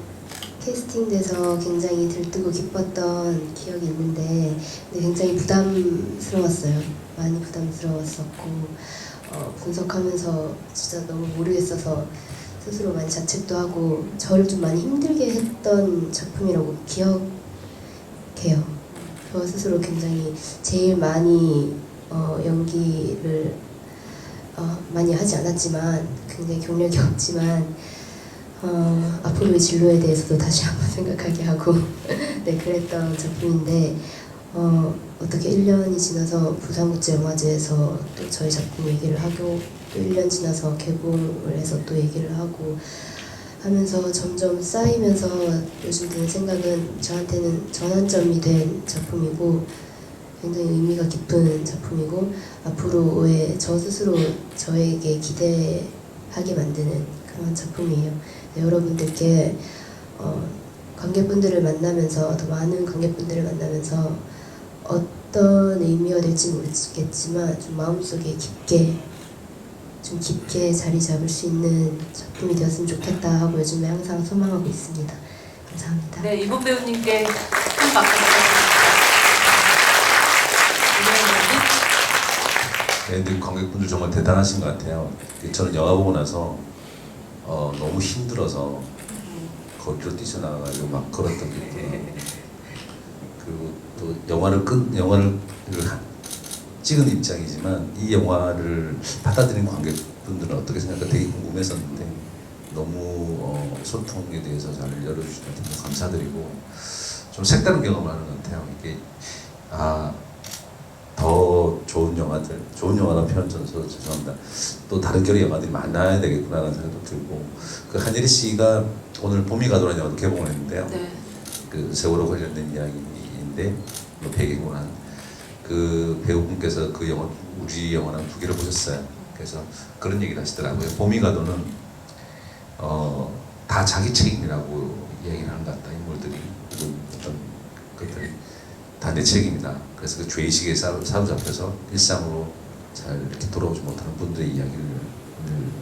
캐스팅돼서 굉장히 들뜨고 기뻤던 기억이 있는데 굉장히 부담스러웠어요. 많이 부담스러웠었고 분석하면서 진짜 너무 모르겠어서 스스로 많이 자책도 하고 저를 좀 많이 힘들게 했던 작품이라고 기억해요. 저 스스로 굉장히 제일 많이 연기를 많이 하지 않았지만 굉장히 경력이 없지만 앞으로의 진로에 대해서도 다시 한번 생각하게 하고 네 그랬던 작품인데 어떻게 1년이 지나서 부산국제영화제에서 또 저희 작품 얘기를 하고 또 1년 지나서 개봉을 해서 또 얘기를 하고 하면서 점점 쌓이면서 요즘 드는 생각은 저한테는 전환점이 된 작품이고 굉장히 의미가 깊은 작품이고 앞으로의 저 스스로 저에게 기대하게 만드는 그런 작품이에요. 네, 여러분들께 관객분들을 만나면서 더 많은 관객분들을 만나면서 어떤 의미가 될지 모르겠지만 좀 마음속에 깊게 자리 잡을 수 있는 작품이 되었으면 좋겠다 하고 요즘에 항상 소망하고 있습니다. 감사합니다. 네, 이번 배우님께 큰 박수 부탁드립니다. 네, 근데 관객분들 정말 대단하신 것 같아요. 저는 영화 보고 나서 너무 힘들어서 거리로 뛰쳐나가가지고 막 걸었던 게 있고 그리고 또 영화를 찍은 입장이지만 이 영화를 받아들인 관객분들은 어떻게 생각할까 되게 궁금했었는데 너무 소통에 대해서 잘 열어주셔서 정말 감사드리고 좀 색다른 경험을 하는 것 같아요. 이게 더 좋은 영화라는 표현 써서 죄송합니다. 또 다른 결의 영화들이 많아야 되겠구나라는 생각도 들고 그 한예리 씨가 오늘 봄이 가도라는 영화도 개봉을 했는데요. 네. 그 세월호 관련된 이야기인데 배경으로 한 그 배우분께서 그 영화 우리 영화는 2개를 보셨어요. 그래서 그런 얘기를 하시더라고요. 봄이 가도는 다 자기 책임이라고 이야기를 하는 것 같다. 인물들이 어떤 것들이 다 내 책임이다. 그래서 그 죄의식에 사로잡혀서 일상으로 잘 이렇게 돌아오지 못하는 분들의 이야기를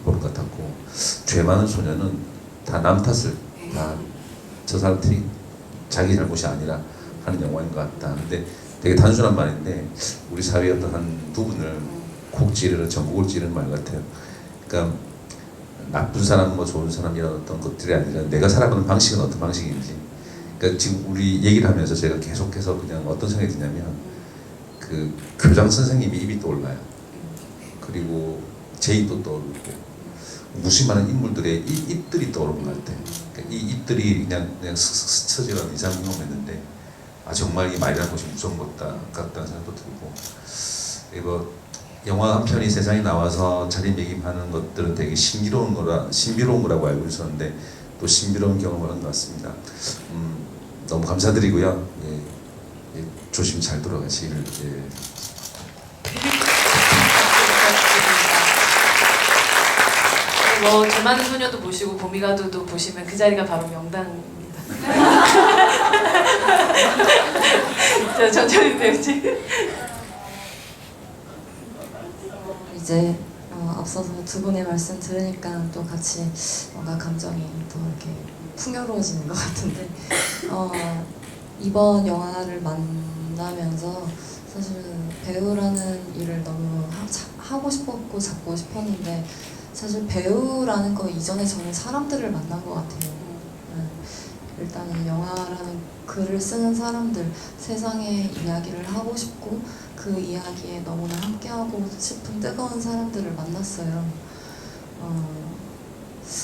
보는 것 같았고 죄 많은 소녀는 다 남 탓을 다 저 사람들이 자기 잘못이 아니라 하는 영화인 것 같다. 근데 되게 단순한 말인데 우리 사회의 어떤 한 부분을 콕 찌르는 전국을 찌르는 말 같아요. 그러니까 나쁜 사람 뭐 좋은 사람 이런 어떤 것들이 아니라 내가 살아가는 방식은 어떤 방식인지 그러니까 지금 우리 얘기를 하면서 제가 계속해서 그냥 어떤 생각이 드냐면 그 교장 선생님이 입이 떠올라요. 그리고 제 입도 떠오르고 무심하는 인물들의 입들이 떠오르는 것 같아요. 그러니까 이 입들이 그냥 슥슥 스쳐지는 이상경험했는데 정말 이 말이라는 것이 무서운 것 같다는 생각도 들고 그리고 영화 한 편이 세상에 나와서 자리매김하는 것들은 되게 신비로운 거라고 알고 있었는데 또 신비로운 경험을 한 것 같습니다. 너무 감사드리고요. 예, 조심히 잘 돌아가시기를. 예. 죄 많은 소녀도 보시고 봄이 가도도 보시면 그 자리가 바로 명당입니다. 자, 천천히 배우지. 이제 앞서서 두 분의 말씀 들으니까 또 같이 뭔가 감정이 또 이렇게 풍요로워지는 것 같은데 이번 영화를 만나면서 사실은 배우라는 일을 너무 하고 싶었고 잡고 싶었는데 사실 배우라는 거 이전에 저는 사람들을 만난 것 같아요. 일단은 영화라는 글을 쓰는 사람들, 세상의 이야기를 하고 싶고 그 이야기에 너무나 함께하고 싶은 뜨거운 사람들을 만났어요.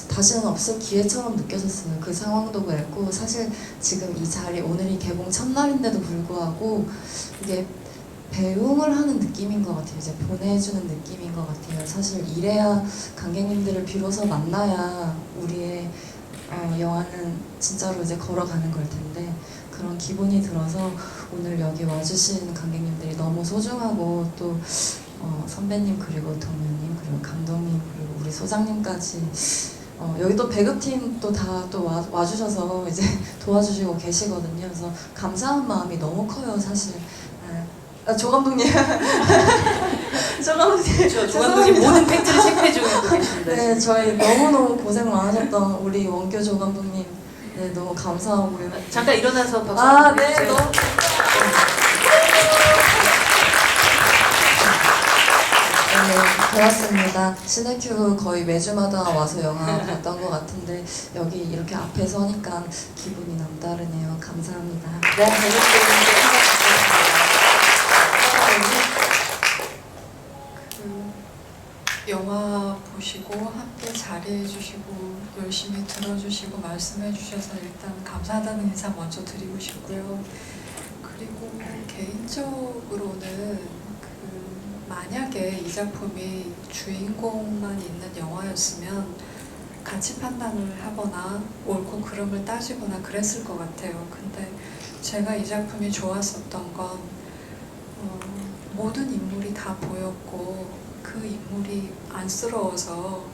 다시는 없을 기회처럼 느껴졌어요. 그 상황도 그랬고 사실 지금 이 자리, 오늘이 개봉 첫날인데도 불구하고 이게 배웅을 하는 느낌인 것 같아요. 이제 보내주는 느낌인 것 같아요. 사실 이래야 관객님들을 비로소 만나야 우리의 영화는 진짜로 이제 걸어가는 걸 텐데 그런 기분이 들어서 오늘 여기 와주신 관객님들이 너무 소중하고 또 선배님 그리고 동료님 그리고 감독님 그리고 우리 소장님까지 여기 또 배급팀 또 다 또 와주셔서 이제 도와주시고 계시거든요. 그래서 감사한 마음이 너무 커요, 사실. 조 감독님. 조 감독님. 조 감독님 모든 팩트를 체크해주고 계십니다. 네, 저희 너무너무 고생 많으셨던 우리 원규 조 감독님. 네, 너무 감사하고요. 잠깐 일어나서 박수 한번 네, 해주세요. 너무. 네, 고맙습니다. 시네큐브 거의 매주마다 와서 영화 봤던 것 같은데 여기 이렇게 앞에 서니까 기분이 남다르네요. 감사합니다. 네, 영화 보시고 함께 자리해 주시고 열심히 들어주시고 말씀해 주셔서 일단 감사하다는 인사 먼저 드리고 싶고요. 그리고 개인적으로는 만약에 이 작품이 주인공만 있는 영화였으면 가치 판단을 하거나 옳고 그름을 따지거나 그랬을 것 같아요. 근데 제가 이 작품이 좋았었던 건 모든 인물이 다 보였고 그 인물이 안쓰러워서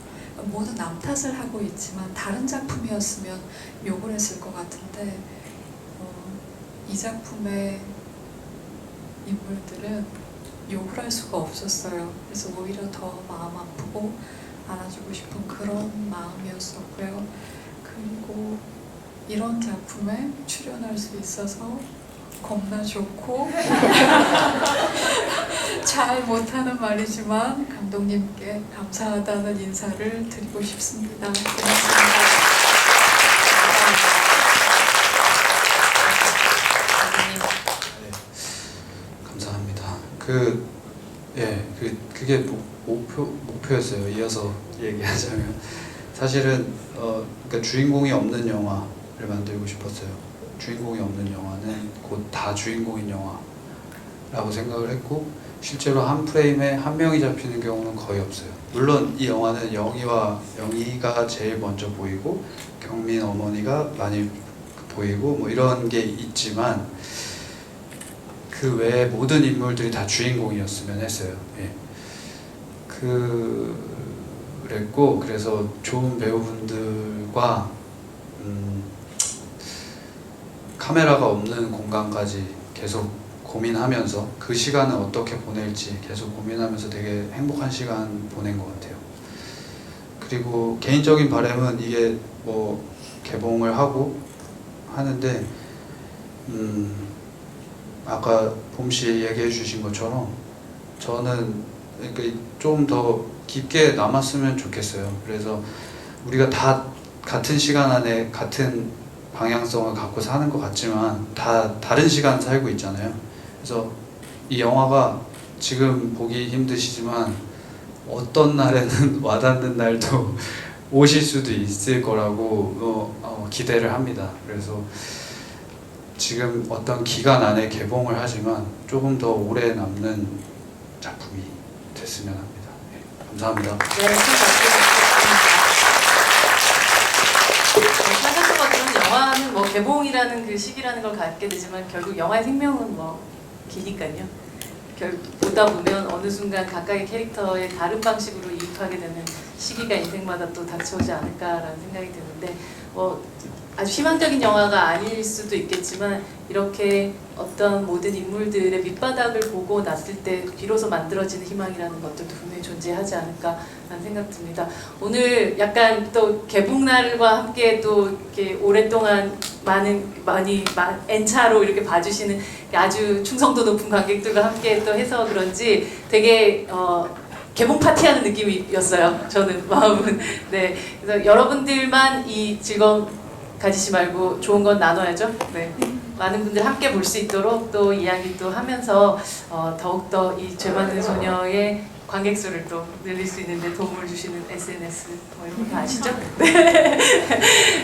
모두 남 탓을 하고 있지만 다른 작품이었으면 욕을 했을 것 같은데 이 작품의 인물들은 욕을 할 수가 없었어요. 그래서 오히려 더 마음 아프고 안아주고 싶은 그런 마음이었었고요. 그리고 이런 작품에 출연할 수 있어서 겁나 좋고 잘 못하는 말이지만 감독님께 감사하다는 인사를 드리고 싶습니다. 고맙습니다. 감사합니다. 그게 목표였어요. 이어서 얘기하자면 사실은 그러니까 주인공이 없는 영화를 만들고 싶었어요. 주인공이 없는 영화는 곧 다 주인공인 영화라고 생각을 했고 실제로 한 프레임에 한 명이 잡히는 경우는 거의 없어요. 물론 이 영화는 영희가 제일 먼저 보이고 경민 어머니가 많이 보이고 뭐 이런 게 있지만 그 외에 모든 인물들이 다 주인공이었으면 했어요. 예. 그랬고 그래서 좋은 배우분들과 카메라가 없는 공간까지 계속 고민하면서 그 시간을 어떻게 보낼지 계속 고민하면서 되게 행복한 시간 보낸 것 같아요. 그리고 개인적인 바람은 이게 뭐 개봉을 하고 하는데 아까 봄씨 얘기해 주신 것처럼 저는 좀 더 깊게 남았으면 좋겠어요. 그래서 우리가 다 같은 시간 안에 같은 방향성을 갖고 사는 것 같지만 다 다른 시간 살고 있잖아요. 그래서 이 영화가 지금 보기 힘드시지만 어떤 날에는 와닿는 날도 오실 수도 있을 거라고 기대를 합니다. 그래서 지금 어떤 기간 안에 개봉을 하지만 조금 더 오래 남는 작품이 됐으면 합니다. 네, 감사합니다. 네, 생각한 것처럼 영화는 뭐 개봉이라는 그 시기라는 걸 갖게 되지만 결국 영화의 생명은 뭐 기니까요. 보다 보면 어느 순간 각각의 캐릭터에 다른 방식으로 이입하게 되는 시기가 인생마다 또 닥쳐오지 않을까라는 생각이 드는데 뭐 아주 희망적인 영화가 아닐 수도 있겠지만 이렇게 어떤 모든 인물들의 밑바닥을 보고 났을 때 비로소 만들어지는 희망이라는 것들도 분명히 존재하지 않을까라는 생각 듭니다. 오늘 약간 또 개봉날과 함께 또 이렇게 오랫동안 많이 N차로 이렇게 봐주시는 아주 충성도 높은 관객들과 함께 또 해서 그런지 되게 개봉 파티하는 느낌이었어요. 저는 마음은. 네, 그래서 여러분들만 이 즐거움 가지지 말고 좋은 건 나눠야죠. 네, 많은 분들 함께 볼 수 있도록 또 이야기도 하면서 더욱더 이 죄 많은 소녀의 관객 수를 또 늘릴 수 있는데 도움을 주시는 SNS 뭐 이런 거 다 아시죠? 네.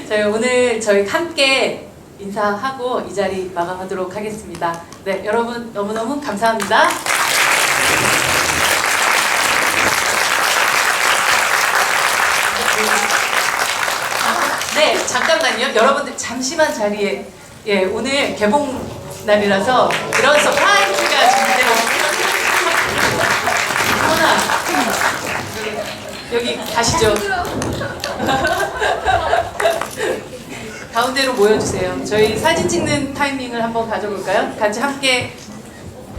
저희 오늘 저희 함께 인사하고 이 자리 마감하도록 하겠습니다. 네, 여러분 너무너무 감사합니다. 네, 잠깐만요. 여러분들 잠시만 자리에. 예, 오늘 개봉 날이라서 이런 서프라이즈가 준비되어 있습니다. 하나, 여기 가시죠. 가운데로 모여주세요. 저희 사진 찍는 타이밍을 한번 가져볼까요? 같이 함께.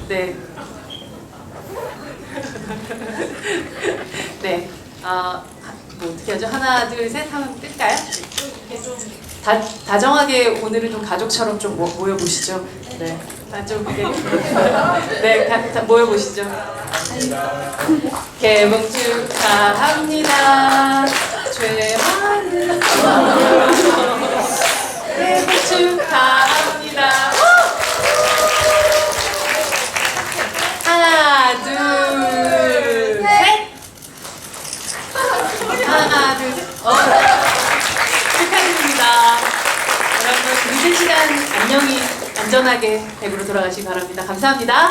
네. 네. 뭐 어떻게 하죠? 하나, 둘, 셋 하면 뜰까요? 다정하게 오늘은 좀 가족처럼 좀 모여보시죠. 네. 좀 네, 모여보시죠. 개봉 축하합니다. 죄 많은 개봉 축하합니다. 하나, 둘, 셋. 하나, 둘, 셋. 축하드립니다. 여러분 늦은 시간 안녕히 안전하게 댁으로 돌아가시기 바랍니다. 감사합니다.